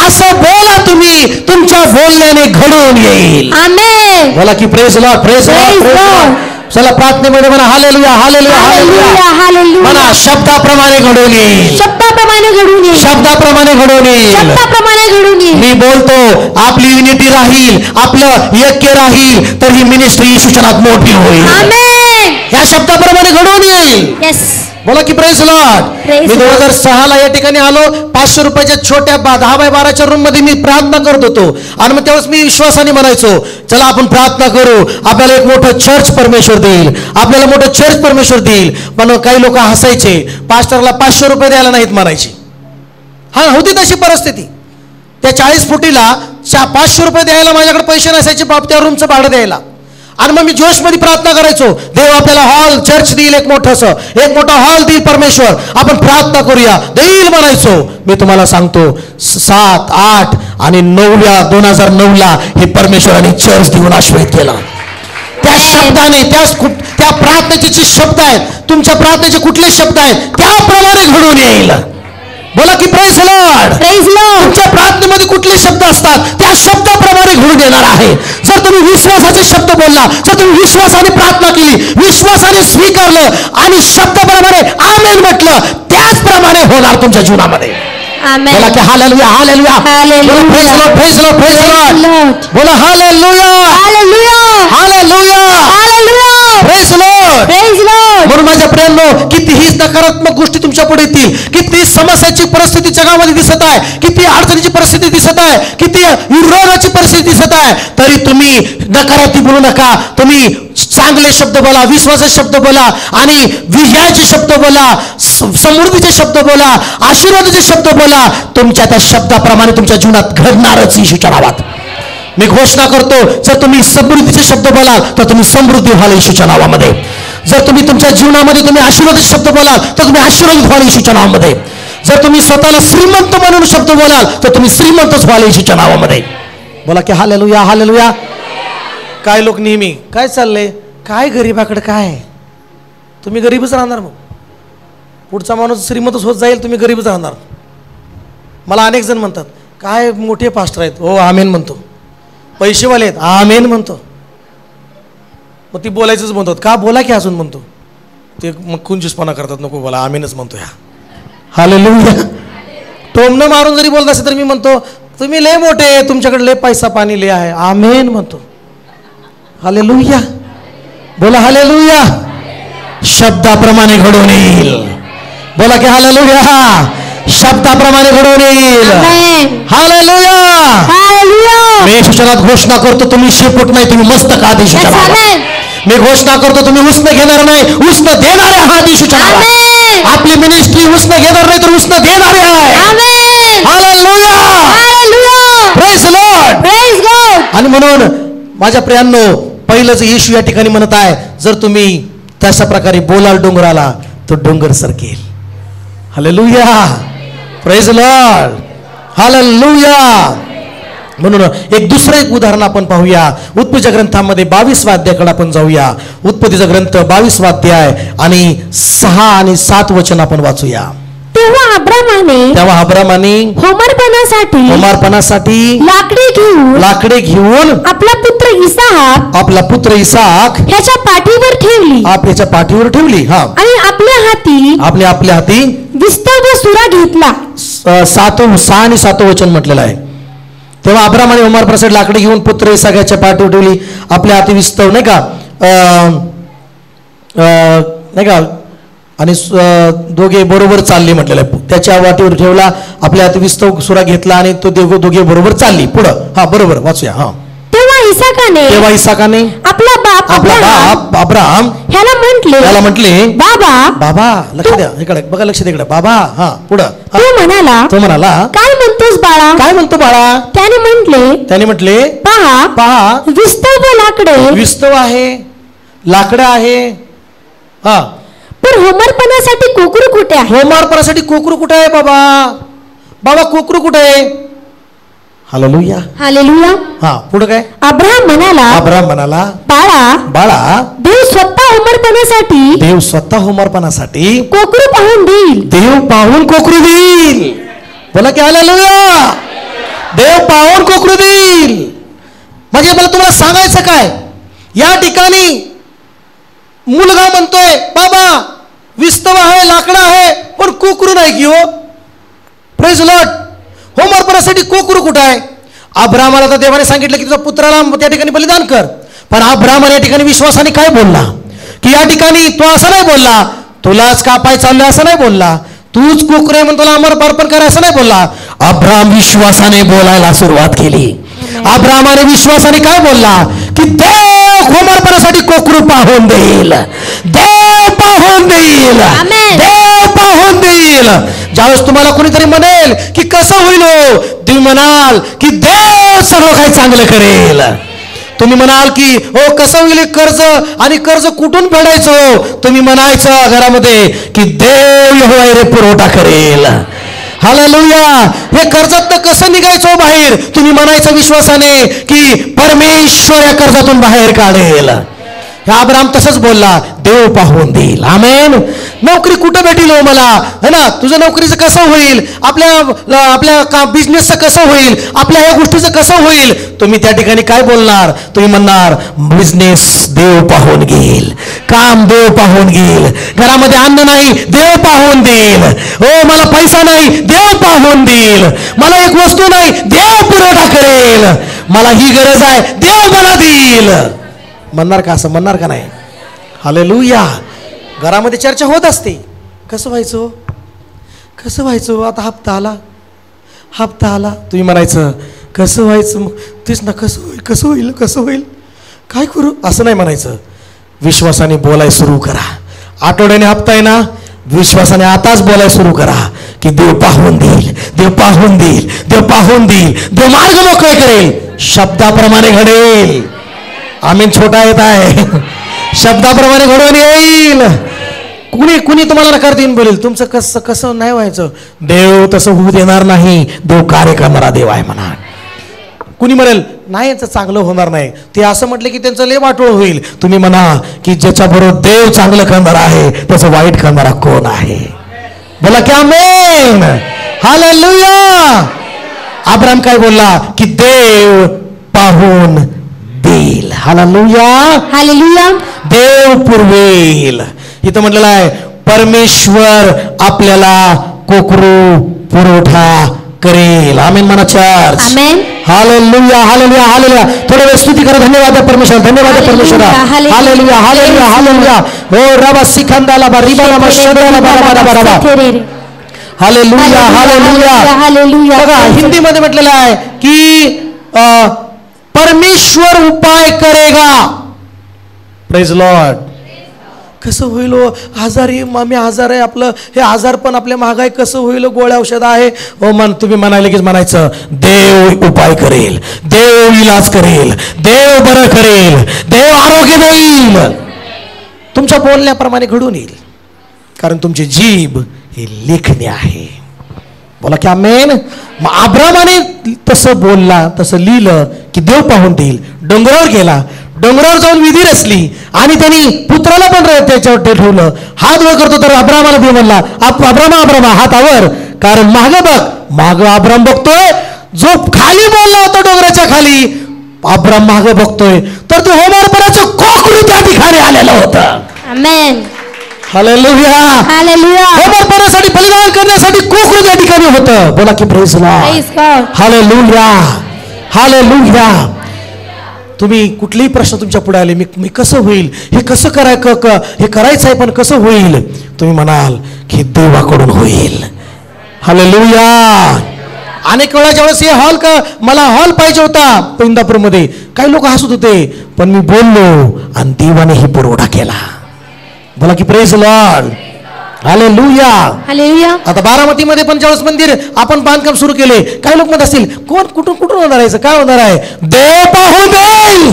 असं बोला तुम्ही, तुमच्या बोलण्याने घडून येईल. आमेन. बोला की प्रेज लॉर्ड, प्रेज लॉर्ड. चला प्रार्थनेमध्ये म्हणा, हालेलुया, हालेलुया, हालेलुया, हालेलुया. म्हणा, शब्दाप्रमाणे घडून येईल. शब्दाप्रमाणे घडून येईल. शब्दाप्रमाणे घडून येईल. शब्दाप्रमाणे घडून येईल. मी बोलतो, आपली युनिटी राहील, आपलं ऐक्य राहील, तर ही मिनिस्ट्री सूचनात मोठी होईल. आमेन. या शब्दाप्रमाणे घडून येईल. येस. बोला की प्रेज लॉर्ड. मी 2006 ला या ठिकाणी आलो. 500 रुपयाच्या छोट्या 10x12च्या रूम मध्ये मी प्रार्थना करत होतो. आणि मग त्यावेळेस मी विश्वासाने म्हणायचो, चला आपण प्रार्थना करू, आपल्याला एक मोठं चर्च परमेश्वर देईल, आपल्याला मोठं चर्च परमेश्वर देईल. पण काही लोक हसायचे, पास्टरला 500 रुपये द्यायला नाहीत म्हणायचे. हा, होती तशी परिस्थिती. त्या 40 फुटीला 500 रुपये द्यायला माझ्याकडे पैसे नसायचे बाप, त्या रूमचं भाडं द्यायला. आणि मग मी जोशमध्ये प्रार्थना करायचो, देव आपल्याला हॉल चर्च देईल, एक मोठा हॉल देईल परमेश्वर, आपण प्रार्थना करूया, देईल म्हणायचो. मी तुम्हाला सांगतो, 7, 8 आणि 2009ला हे परमेश्वराने चर्च देऊन आशीर्वाद केला. त्या शब्दाने, त्या प्रार्थनेचे जे शब्द आहेत, तुमच्या प्रार्थनेचे कुठले शब्द आहेत, त्याप्रमाणे घडून येईल. बोला की प्रेज लॉर्ड. Praise Lord. तुमच्या प्रार्थनेमध्ये कुठले शब्द असतात, त्या शब्दाप्रमाणे घडून येणार आहे. जर तुम्ही विश्वासाचे शब्द बोलला, जर तुम्ही विश्वासाने प्रार्थना केली, विश्वासाने स्वीकारलं आणि शब्दाप्रमाणे आमेन म्हटलं, त्याचप्रमाणे होणार तुमच्या जीवनामध्ये. आमेन. बोला की hallelujah, hallelujah, hallelujah. Praise Lord, praise Lord, praise Lord. बोला hallelujah, hallelujah, hallelujah, hallelujah. Praise Lord, praise Lord. म्हणून माझ्या प्रियांनो, कितीही नकारात्मक गोष्टी तुमच्या पुढे येतील, किती समस्याची परिस्थिती जगामध्ये दिसत आहे, किती अडचणीची परिस्थिती दिसत आहे, किती विरोधाची परिस्थिती दिसत आहे, तरी तुम्ही नकारात्मक बोलू नका. तुम्ही चांगले शब्द बोला, विश्वासाचे शब्द बोला आणि विजयाचे शब्द बोला, समृद्धीचे शब्द बोला, आशीर्वादाचे शब्द बोला. तुमच्या त्या शब्दाप्रमाणे तुमच्या जीवनात घडणारच ही सूचनावाद. मी घोषणा करतो, जर तुम्ही समृद्धीचे शब्द बोलाल तर तुम्ही समृद्धी व्हाल येशूच्या नावामध्ये. जर तुम्ही तुमच्या जीवनामध्ये तुम्ही आशीर्वादाचे शब्द बोलाल तर तुम्ही आशीर्वादित व्हाल येशूच्या नावामध्ये. जर तुम्ही स्वतःला श्रीमंत म्हणून शब्द बोलाल तर तुम्ही श्रीमंतच व्हाल येशूच्या नावामध्ये. बोला की हालेलुया, हालेलुया. काय लोक नेहमी काय चाललंय, काय गरीबाकडे काय, तुम्ही गरीबच राहणार. मग पुढचा माणूस श्रीमंतच होत जाईल, तुम्ही गरीबच राहणार. मला अनेक जण म्हणतात, काय मोठे पास्टर आहेत, हो आमेन म्हणतो. पैसेवाले आहेत, आमेन म्हणतो. मग ती बोलायचंच म्हणतात, का बोला की अजून म्हणतो. ते मग कुंजूसपणा करतात, नको बोला, आमेनच म्हणतो. ह्या हालेलुया. टोमणं मारून जरी बोलत असेल तर मी म्हणतो, तुम्ही लय मोठे, तुमच्याकडे लय पैसा पाणी लय आहे, आमेन म्हणतो. हालेलुया. बोला हालेलुया. शब्दाप्रमाणे घडून येईल. बोला की हालेलुया. शब्दाप्रमाणे घडून येईल. हालेलुया. हालेलुया. मी सूचनात घोषणा करतो, तुम्ही शेपूट नाही, तुम्ही मस्तक आधी सूचना. मी घोषणा करतो, तुम्ही उष्ण घेणार नाही, उष्ण देणारे आहात येशूच्या नावात. आपली मिनिस्ट्री उष्ण घेणार नाही तर उष्ण देणारे आहे. Hallelujah. Hallelujah. Praise Lord. Praise God. आणि म्हणून माझ्या प्रियांनो, पहिलंच येशू या ठिकाणी म्हणत आहे, जर तुम्ही तशा प्रकारे बोलाल डोंगराला, तो डोंगर सरकेल. हालेलुया. Praise Lord. हालेलुया. म्हणून एक दुसरं एक उदाहरण आपण पाहूया. उत्पत्तीच्या ग्रंथामध्ये 22 अध्यायाकडे आपण जाऊया. उत्पत्तीचा ग्रंथ 22 अध्याय आणि 6 आणि 7 वचन आपण वाचूया. तेव्हा अब्रामाने होमार्पणासाठी लाकडे घेऊन आपला पुत्र इसाक ह्याच्या पाठीवर ठेवली. हा. आणि आपल्या हाती विस्तव सुरा घेतला. 6 आणि 7 वचन म्हटलेलं आहे. तेव्हा अब्रामाने होमार्पणासाठी लाकडे घेऊन पुत्र इसाक ह्याच्या पाठीवर ठेवली. आपल्या हाती विस्तव, नाही का, आणि दोघे बरोबर चालले म्हटलेलं आहे. त्याच्या वाटीवर ठेवला, आपल्या हाती विस्तव सुरा घेतला आणि तो दोघे बरोबर चालली पुढं. हा बरोबर वाचूया. हा. तेव्हा इसाकाने आपला बाप अब्राहम ह्याला म्हटले बाबा. लक्ष द्या इकडे बघा, लक्ष द्या इकडे. बाबा. हा पुढं. तो म्हणाला काय म्हणतोस बाळा? काय म्हणतो बाळा? त्याने म्हटले पहा विस्तव आहे, लाकडं आहे. हा पण होमार्पणासाठी कोकरू कुठे आहे? होमार्पणासाठी कोकरू कुठे आहे बाबा कोकरू कुठे आहे? हालेलुया. हा पुढे काय? अब्राहम म्हणाला बाळा देव स्वतः होमार्पणासाठी कोकरू पाहून देईल. देव पाहून कोकरू देईल. बोला की हालेलुया. देव पाहून कोकरू देईल. म्हणजे मला तुम्हाला सांगायचं काय, या ठिकाणी मुलगा म्हणतोय बाबा विस्तव आहे, लाकडं आहे, पण कोकरू नाही की हो. Praise Lord. होमार्पणासाठी कोकरू कुठं आहे? अब्राहमाला तर देवाने सांगितलं की तुझ्या पुत्राला त्या ठिकाणी बलिदान कर. पण अब्राहम या ठिकाणी विश्वासाने काय बोलला की या ठिकाणी तो असं नाही बोलला तुलाच कापाय चाललं असं नाही बोलला, तूच कोकरू आहे म्हणून तुला समर्पण कर असं नाही बोलला. अब्राहम विश्वासाने बोलायला सुरुवात केली. अब्राहमाने विश्वासाने काय बोलला की देव होमार्पणासाठी कोकरू पाहून देईल, देव पाहून देईल, देव पाहून देईल. ज्यावेळेस तुम्हाला कोणीतरी म्हणेल की कसं होईल हो, तुम्ही म्हणाल की देव सर्व काही चांगलं करेल. तुम्ही म्हणाल की हो कसं होईल कर्ज, आणि कर्ज कुठून फेडायचं, तुम्ही म्हणायचं घरामध्ये की देव यहोवा रे पुरवठा करेल. हालेलुया. हे कर्जात कसं निघायचं बाहेर, तुम्ही म्हणायचं विश्वासाने की परमेश्वर या कर्जातून बाहेर काढेल. अब्राहम तसंच बोलला, देव पाहून देईल. आमेन. नोकरी कुठं भेटेल हो मला, है ना, तुझं नोकरीचं कसं होईल, आपल्या बिझनेसचं कसं होईल, आपल्या ह्या गोष्टीचं कसं होईल, तुम्ही त्या ठिकाणी काय बोलणार, तुम्ही म्हणणार बिझनेस देव पाहून घेईल, काम देव पाहून घेईल, घरामध्ये अन्न नाही देव पाहून देईल, हो मला पैसा नाही देव पाहून देईल, मला एक वस्तू नाही देव पुरवठा करेल, मला ही गरज आहे देव मला देईल. म्हणणार का? असं म्हणणार का नाही? हालेलुया. घरामध्ये चर्चा होत असते, कसं व्हायचं कसं व्हायचं, आता हप्ता आला तुम्ही म्हणायचं कसं व्हायचं, तेच ना कसं होईल कसं होईल कसं होईल काय करू, असं नाही म्हणायचं. विश्वासाने बोलाय सुरू करा. आठवड्याने हप्ता आहे ना, विश्वासाने आताच बोलाय सुरू करा की देव पाहून देईल, देव पाहून देईल, देव पाहून देईल, देव मार्ग मोकळे करेल, शब्दाप्रमाणे घडेल. आमीन. छोटा येत आहे, शब्दाप्रमाणे घडवून येईल. कुणी तुम्हाला नकार देऊन बोलेल तुमचं कसं कसं नाही व्हायचं, देव तसं होऊ देणार नाही, देव कार्य करणारा देव आहे म्हणा. कुणी म्हणेल नाही याचं चांगलं होणार नाही, ते असं म्हटलं की त्यांचं लय वाटोळ होईल, तुम्ही म्हणा की ज्याच्याबरोबर देव चांगलं करणार आहे त्याचं वाईट करणारा कोण आहे. बोला की आमेन. हालेलुया. अब्राहम काय बोलला की देव पाहून देईल. हालेलुया. हालेलुया. देव पुरवेल. इथं म्हटलेलं आहे परमेश्वर आपल्याला कोकरू पुरवठा करेल. आमेन म्हणा चर्च. आमेन. हालेलुया. हालेलुया. हालेलुया. थोडं वेळ स्तुती करा. धन्यवाद परमेश्वर, धन्यवाद परमेश्वरा. हालेलुया. हालेलुया. हालेलुया. हो रबा सिखंदाला बा रिबाला बा शोदाला बा बा बा बा. हालेलुया. हालेलुया. हालेलुया. बघा हिंदीमध्ये म्हटलेलं आहे की परमेश्वर उपाय करेगा. Praise Lord. कसं होईल हो, आजारी मी आजार आहे, आपलं हे आजार पण आपल्या महागाई कसं होईल, गोळ्या औषध आहे हो तुम्ही म्हणाले की म्हणायचं देव उपाय करेल, देव इलाज करेल, देव बरं करेल, देव आरोग्य देईल. तुमच्या बोलण्याप्रमाणे घडून येईल, कारण तुमची जीभ ही लेखणी आहे. बोला की आमेन. मग अब्रामाने तसं बोलला, तसं लिहिलं की देव पाहून देईल. डोंगरावर गेला, डोंगरावर जाऊन विधी रचली आणि त्यांनी पुत्राला पण त्याच्यावर ठेवलं. हात वर करतो तर अब्रामाला देव म्हणला अब्रामा हातावर, कारण मागं बघ. मागं अब्राम बघतोय, जो खाली बोलला होता डोंगराच्या खाली, अब्राम मागं बघतोय तर ते होमार्पणाचं कोकरू त्या ठिकाणी आलेलं होतं. आमेन. हालेलुया. हालेलुया. होमार्पणासाठी बलिदान करण्यासाठी कोकरू त्या ठिकाणी होतं. बोला की प्रेज लॉर्ड. हालेलुया. हालेलुया. तुम्ही कुठलेही प्रश्न तुमच्या पुढे आले, मी कसं होईल, हे कसं हे करायचं आहे पण कसं होईल, तुम्ही म्हणाल की देवाकडून होईल. हालेलुया. अनेक वेळा ज्यावेळेस हे हॉल का मला हॉल पाहिजे होता इंदापूरमध्ये, काही लोक हसत होते, पण मी बोललो आणि देवाने ही पुरवठा केला. बोला की प्रेज लॉर्ड, हालेलुया, हालेलुया. आता बारामतीमध्ये पण ज्यावेळेस मंदिर आपण बांधकाम सुरू केले, काही लोक म्हणत असतील कोण कुठून कुठून होणार आहे, काय होणार आहे, देव पाहू देईल.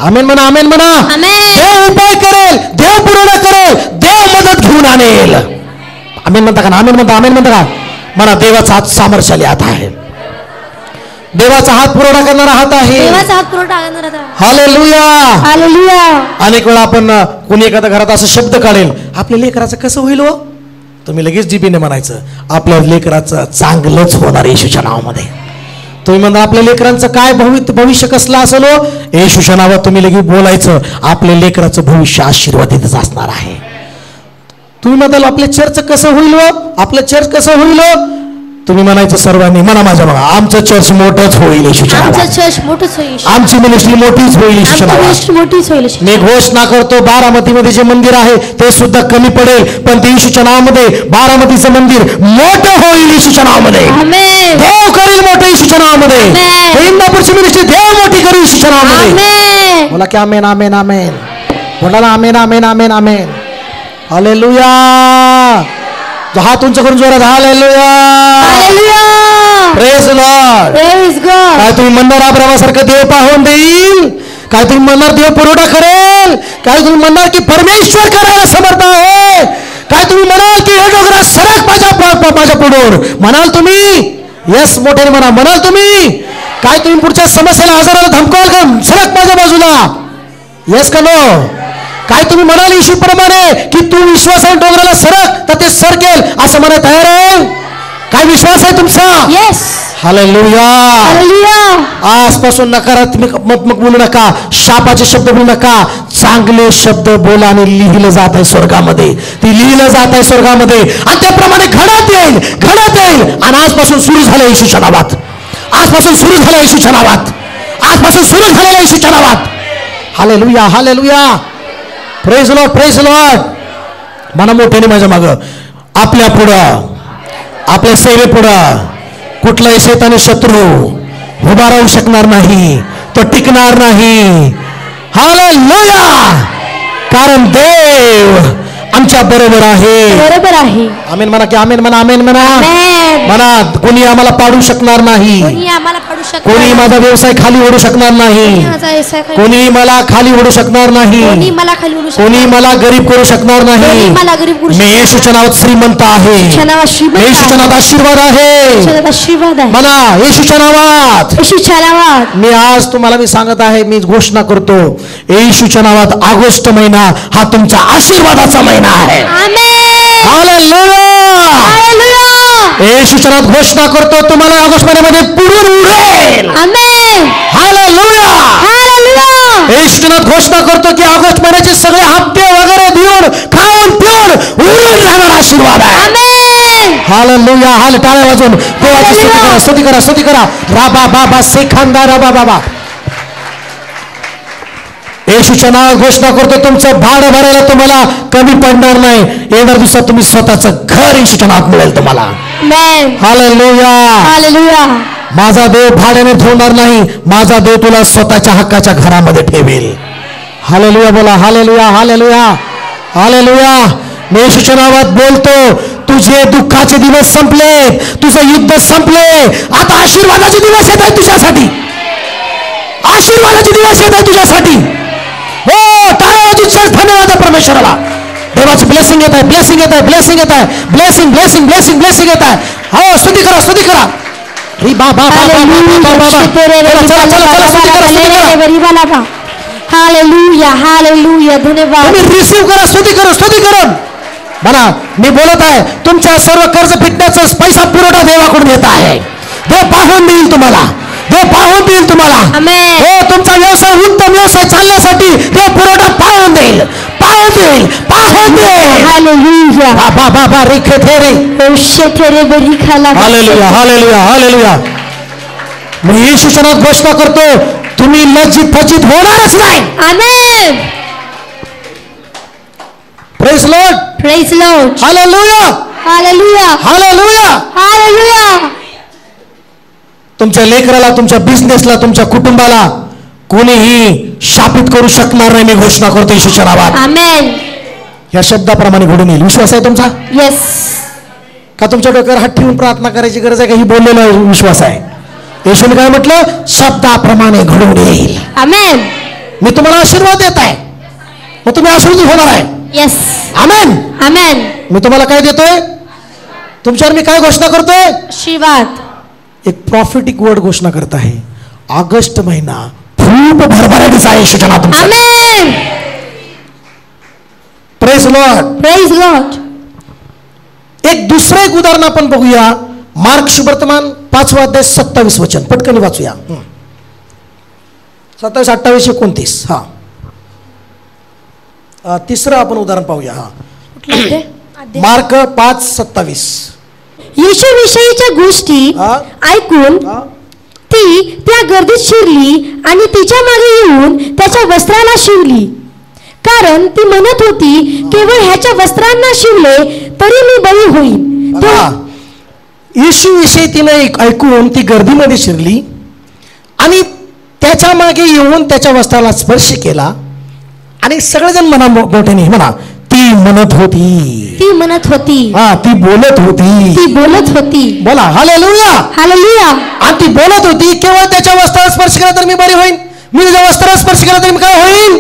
आमेन म्हणा, आमेन म्हणा. देव उपाय करेल, देव पुरवठा करेल, देव मदत घेऊन आणेल. आमेन म्हणता का? आमेन म्हणता, आमेन म्हणता का? म्हणा, देवाचा हात सामर्थ्यशाली हात आहे, देवाचा हात पुरवठा करणारा हात आहे, देवाचा हात पुरवठा करणारा. Hallelujah, hallelujah. अनेक वेळा आपण कोणी एखाद्या घरात असं शब्द काढेल, आपल्या लेकराचं कसं होईल हो, तुम्ही लगेच जिबीने म्हणायचं आपल्या लेकराचं चांगलंच होणार येशूच्या नावामध्ये. तुम्ही म्हणता आपल्या लेकरांचं काय भविष्य कसलं असेल हो, येशूच्या नावात तुम्ही लगेच बोलायचं आपल्या लेकराचं भविष्य आशीर्वादितच असणार आहे. तुम्ही म्हणाल आपल्या चर्च कसं होईल हो, आपलं चर्च कसं होईल हो, तुम्ही म्हणायचं सर्वांनी म्हणा माझ्या बघा आमचं चर्च मोठंच होईल येशूच्या नावात, आमचं चर्च मोठंच होईल, आमची मिनिस्ट्री मोठीच होईल येशूच्या नावात, मोठीच होईल. मी घोषणा करतो बारामतीमध्ये जे मंदिर आहे ते सुद्धा कमी पडेल, पण ते येशूच्या नावामध्ये बारामतीचं मंदिर मोठं होईल येशूच्या नावामध्ये. देव करेल मोठं येशूच्या नावामध्ये, इंदापूरची मिनिस्ट्री देव मोठी करेल येशूच्या नावामध्ये. बोला की आमेन, आमेन, आमेन. बोला ना आमेन, आमेन, आमेन, आमेन. हालेलुया. हात उंच करून जोरात हालेलुया, प्रेज लॉर्ड. काय तुम्ही म्हणणार अब्रामासारखं देव पाहून देईल, काय तुम्ही म्हणणार देव पुरवठा करेल, काय तुम्ही म्हणणार की परमेश्वर करायला समर्थ आहे, काय तुम्ही म्हणाल की हे डोंगरा सरक माझ्या पुढून म्हणाल तुम्ही, यस मोठ्याने म्हणा, म्हणाल तुम्ही, काय तुम्ही पुढच्या समस्येला आजाराला धमकाल का सरक माझ्या बाजूला, यस का नो, काय तुम्ही म्हणाल येशूप्रमाणे की तू विश्वासाने डोंगराला सरक तर ते सरकेल असं म्हणा तयार आहे, काय विश्वास आहे तुमचा? येस. हालेलुया. आजपासून नकारात्मक बोलू नका, शापाचे शब्द बोलू नका, चांगले शब्द बोला आणि लिहिलं जात आहे स्वर्गामध्ये, ती लिहिलं जात आहे स्वर्गामध्ये आणि त्याप्रमाणे घडत येईल, घडत येईल. आणि आजपासून सुरू झालं येशूच्या नावात, आजपासून सुरू झालं येशूच्या नावात, आजपासून सुरू झालेलं येशूच्या नावात. Hallelujah, hallelujah. Praise Lord, praise Lord. म्हणा मोठ्याने माझ्या मागं, आपल्या पुढं, आपल्या सेवेपुढं कुठलाही शैतानी शत्रू उभा राहू शकणार नाही, तो टिकणार नाही. हालेलुया. कारण देव आमच्या बरोबर आहे, बरोबर आहे. आमेन म्हणा की आमेन म्हणा, आमेन म्हणा. म्हणा कोणी आम्हाला पाडू शकणार नाही, कोणी माझा व्यवसाय खाली ओढू शकणार नाही, कोणी मला खाली ओढू शकणार नाही, कोणी मला गरीब करू शकणार नाही. मी येशूच्या नावात श्रीमंत आहे, येशूच्या नावात आशीर्वाद आहे. म्हणा येशूच्या नावात, येशूच्या नावात. मी आज तुम्हाला मी सांगत आहे, मी घोषणा करतो येशूच्या नावात ऑगस्ट महिना हा तुमचा आशीर्वादाचा महिना आहे. येशूच्या नावात घोषणा करतो तुम्हाला ऑगस्ट महिन्यामध्ये पुढून उडेल. हालेलुया. येशूच्या नावात घोषणा करतो की ऑगस्ट महिन्याचे सगळे हप्ते वगैरे देऊन खाऊन पिऊन उडून जाणार आशीर्वाद आहे. हालेलुया. हाल टाळ्या वाजून देवाची स्तुती करा, स्तुती करा, स्तुती करा. राबा बाबा सेखांदा राबा बाबा. येशूच्या नावात घोषणा करतो तुमचं भाडं भरायला तुम्हाला कमी पडणार नाही. येणार दिवसात तुम्ही स्वतःचं घर येशूच्या नावात मिळेल तुम्हाला. हालेलुया. हालेलुया. माझा देव भाड्याने ठेवणार नाही, माझा देव तुला स्वतःच्या हक्काच्या घरामध्ये ठेवेल. हालेलुया. बोला हालेलुया, हालेलुया, हालेलुया. मी येशूच्या नावात बोलतो, तुझे दुःखाचे दिवस संपले, तुझं युद्ध संपले, आता आशीर्वादाचे दिवस येत आहे तुझ्यासाठी, आशीर्वादाचे दिवस येत आहे तुझ्यासाठी. हो टाळ्या धन्यवाद परमेश्वराला. देवाची ब्लेसिंग येत आहे, ब्लेसिंग येत आहे, ब्लेसिंग येत आहे, ब्लेसिंग ब्लेसिंग ब्लेसिंग ब्लेसिंग येत आहे. हो स्तुती करा, स्तुती करा. Hallelujah, hallelujah. धन्यवाद. रिसीव्ह करा, स्तुती करा, स्तुती करा. म्हणा मी बोलत आहे तुमच्या सर्व कर्ज फिटण्याचा पैसा पुरवठा देवाकडून येत आहे. देव पाहून देईल तुम्हाला, देव पाहून देईल तुम्हाला. हो तुमचा व्यवसाय उत्तम व्यवसाय चालण्यासाठी देव पुरवठा पाहून देईल, पाहून देईल, पाहून देईल. हालेलुया. बाबा बाबा रेखे थेरे थेरे बरी खाला. Hallelujah, hallelujah, hallelujah. मी येशूच्या नावात घोषणा करतो तुम्ही लज्जित फजित होणारच नाही. Amen. Praise Lord, praise Lord. Hallelujah, hallelujah, hallelujah, hallelujah. तुमच्या लेकराला, तुमच्या बिझनेसला, तुमच्या कुटुंबाला कोणीही शापित करू शकणार नाही. मी घोषणा करतो येशूच्या नावात. आमेन. या शब्दाप्रमाणे घडून येईल. विश्वास आहे तुमचा? येस. का तुमच्या डोक्यावर हात ठेवून प्रार्थना करायची गरज आहे का? ही बोललेला विश्वास आहे. येशूने काय म्हटलं? शब्दाप्रमाणे घडून येईल. आमेन. मी तुम्हाला आशीर्वाद देत आहे, मग तुम्ही आशीर्वाद होणार आहे. येस. आमेन. आमेन. मी तुम्हाला काय देतोय? तुमच्यावर मी काय घोषणा करतोय? आशीर्वाद. एक प्रॉफिटिक वर्ड घोषणा करत आहे. ऑगस्ट महिना खूप भरभराटीचा आहे येशूच्या नावात. Amen. Praise Lord. Praise Lord. एक दुसरं एक उदाहरण आपण बघूया. मार्क शुभवर्तमान 5वा अध्याय 27 वचन पटकन वाचूया. 27, 28, 29. तिसरं आपण उदाहरण पाहूया. मार्क 5:27. येशू विषयीच्या गोष्टी ऐकून ती त्या गर्दीत शिरली आणि तिच्या मागे येऊन त्याच्या वस्त्राला शिवली, कारण ती म्हणत होती, केवळ ह्याच्या वस्त्रांना शिवले तरी मी बरी होईल. येशू विषयी तिने ऐकून ती गर्दीमध्ये शिरली आणि त्याच्या मागे येऊन त्याच्या वस्त्राला स्पर्श केला आणि सगळेजण म्हणा मोठ्याने म्हणा, ती म्हणत होती. ती म्हणत होती. ती बोलत होती. ती बोलत होती. बोला हालेलुया. हालेलुया. आणि ती बोलत होती, केवळ त्याच्या वस्त्राला स्पर्श केला तर मी बरी होईन. मी त्याच्या वस्त्राला स्पर्श केला तर मी काय होईन?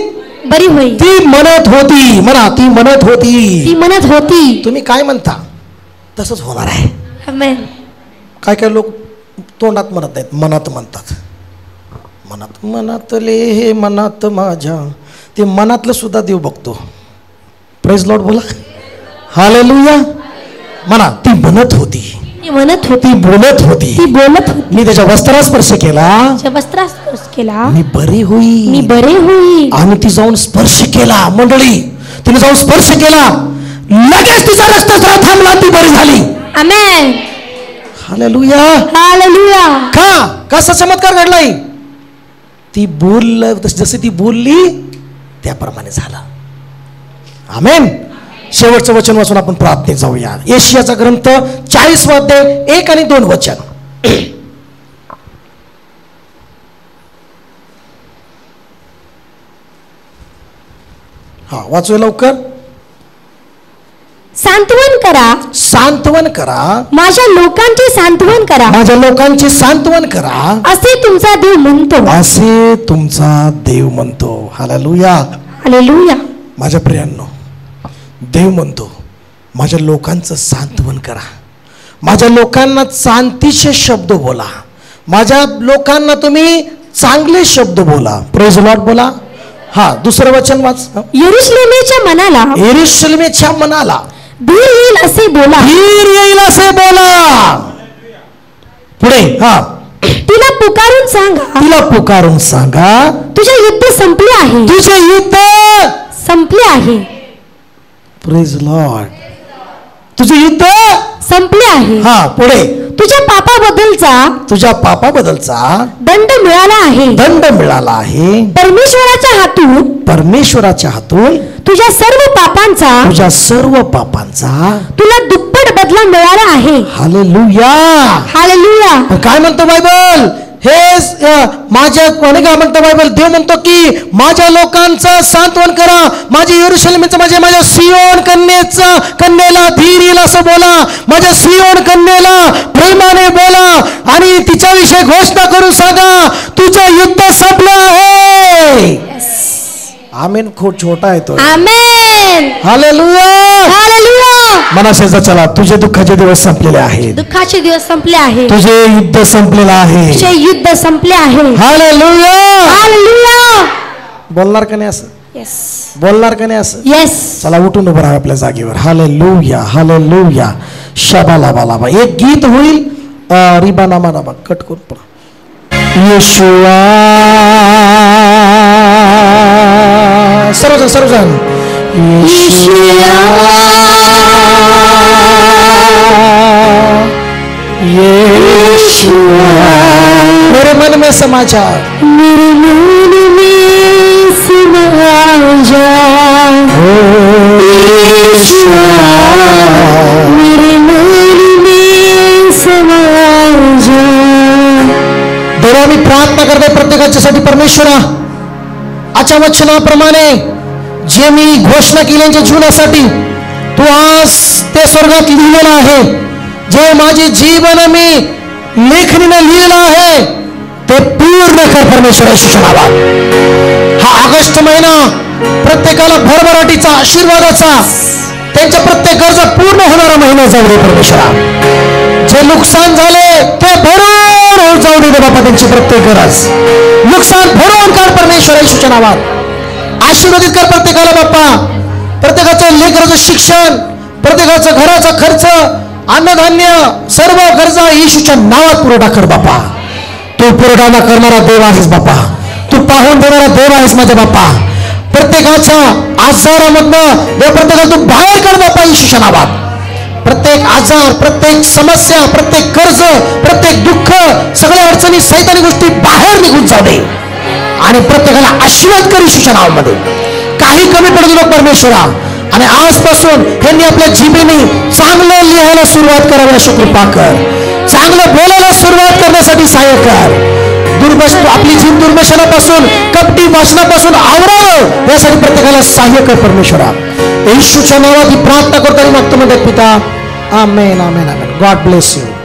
बरी होईल. ती म्हणत होती. म्हणा, ती म्हणत होती. ती म्हणत होती. तुम्ही काय म्हणता तसंच होणार आहे. आमेन. काय काय लोक तोंडात म्हणत नाहीत, मनात म्हणतात. मनात मनातले हे मनात माझ्या, ते मनातलं सुद्धा देव बघतो. Praise Lord. बोला हालेलुया. म्हणा, ती म्हणत होती. ती म्हणत होती. ती बोलत होती. ती बोलत होती. मी त्याच्या वस्त्राला स्पर्श केला, वस्त्राला स्पर्श केला, मी बरी होई. मी बरे होईल. आणि ती जाऊन स्पर्श केला. मंडळी, तिने जाऊन स्पर्श केला, लगेच तिचा रक्तस्राव थांबला, ती बरी झाली. आमेन. हालेलुया. हालेलुया. कसा चमत्कार घडलाय? ती जसे ती बोलली त्याप्रमाणे झालं. आमेन. शेवटचं वचन वाचून आपण प्रार्थनेत जाऊया. यशायाचा ग्रंथ 40वा अध्याय 1 आणि 2 वचन. वाचूया लवकर. सांत्वन करा. सांत्वन करा. माझ्या लोकांचे सांत्वन करा. माझ्या लोकांचे सांत्वन करा, असे तुमचा देव म्हणतो. असे तुमचा देव म्हणतो. हालेलुया. हालेलुया. माझ्या प्रियांनो, देव म्हणतो माझ्या लोकांचं सांत्वन करा. माझ्या लोकांना शांतीचे शब्द बोला. माझ्या लोकांना तुम्ही चांगले शब्द बोला. Praise Lord. बोला. दुसरं वचन वाच. यरूशलेमेच्या मनाला, यरूशलेमेच्या मनाला धीर येईल असे बोला. धीर येईल असे बोला. पुढे तिला पुकारून सांगा. तिला पुकारून सांगा, तुझे युद्ध संपले आहे. तुझे युद्ध संपले आहे. Praise Lord. तुझे युद्ध संपले आहे. पुढे तुझ्या पापाबद्दलचा दंड मिळाला आहे. दंड मिळाला आहे परमेश्वराच्या हातून तुझ्या सर्व पापांचा तुला दुप्पट बदला मिळाला आहे. हालेलुया. हालेलुया. काय म्हणतो बायबल? हे माझ्या कोणी काय म्हणतो बायबल? देव म्हणतो की माझ्या लोकांचं सांत्वन करा. माझ्या यरूशलेमचं माझ्या सियोन कन्येला धीर येईल असं बोला. माझ्या सियोन कन्येला प्रेमाने बोला आणि तिच्याविषयी घोषणा करून सांगा, तुझं युद्ध संपलं आहे. आमेन. खूप छोटा आहे तो. आमेन. हालेलुया. हालेलुया. मनाशेचा चला, तुझे दुःखाचे दिवस संपलेले आहेत. दुःखाचे दिवस संपले आहेत. तुझे युद्ध संपलेलं आहे. तुझे युद्ध संपले आहे. हालेलुया. हालेलुया. बोलणार का नाही असं? येस. बोलणार का नाही असं? येस. चला उठून उभं राहा आपल्या जागेवर. हालेलुया. हालेलुया. शबाला बाला. एक गीत होईल. रिबाना माना कट करून येशुआ. सर्वजण येशुआ येशुआ. मेरे मन में समा जा, मेरे मन में समा जा. येशुआ मेरे मन में समा जा. परमेश्वरा, आजच्या वचनाप्रमाणे जे मी घोषणा केली यांच्या जीवनासाठी तू आज ते स्वर्गात लिहिलेलं आहे. जे माझे जीवन मी लेखणीने लिहिलेलं आहे ते पूर्ण कर परमेश्वर येशूच्या नावात. हा ऑगस्ट महिना प्रत्येकाला भरभराटीचा, आशीर्वादाचा, त्यांच्या प्रत्येक गरजा पूर्ण होणारा महिना जाऊ दे परमेश्वरा. जे नुकसान झाले ते भरून जाऊ दे बाबा. त्यांची प्रत्येक गरज नुकसान भरून काढ परमेश्वर येशूच्या नावात. आशीर्वादित कर प्रत्येकाला बाप्पा. प्रत्येकाचं लेकराचं शिक्षण, प्रत्येकाचं घराचा खर्च, अन्नधान्य, सर्व गरजा येशूच्या नावात पुरवठा कर बाप्पा. तू पुरवठा करणारा देव आहेस बाप्पा. तू पाहून देणारा देव आहेस माझ्या बाप्पा. प्रत्येकाच्या आजारामधनं प्रत्येकाला तू बाहेर काढ बाप्पा येशूच्या नावात. प्रत्येक आजार, प्रत्येक समस्या, प्रत्येक कर्ज, प्रत्येक दुःख, सगळ्या अडचणी, सैतानी गोष्टी बाहेर निघून जाऊ दे आणि प्रत्येकाला आशीर्वाद कर येशूच्या नावामध्ये. काही कमी पडू नको परमेश्वरा. आणि आजपासून ह्यांनी आपल्या जिभेने चांगलं लिहायला सुरुवात करावी अशी कृपा कर. चांगलं बोलायला सुरुवात करण्यासाठी सहाय्य कर. आपली जीभ दुर्भाषणापासून, कपटी भाषणापासून आवरावं यासाठी प्रत्येकाला सहाय्य कर परमेश्वरा. येशूच्या नावात ही प्रार्थना करताना मागतो म्हणतात पिता. Amen, amen, amen. God bless you.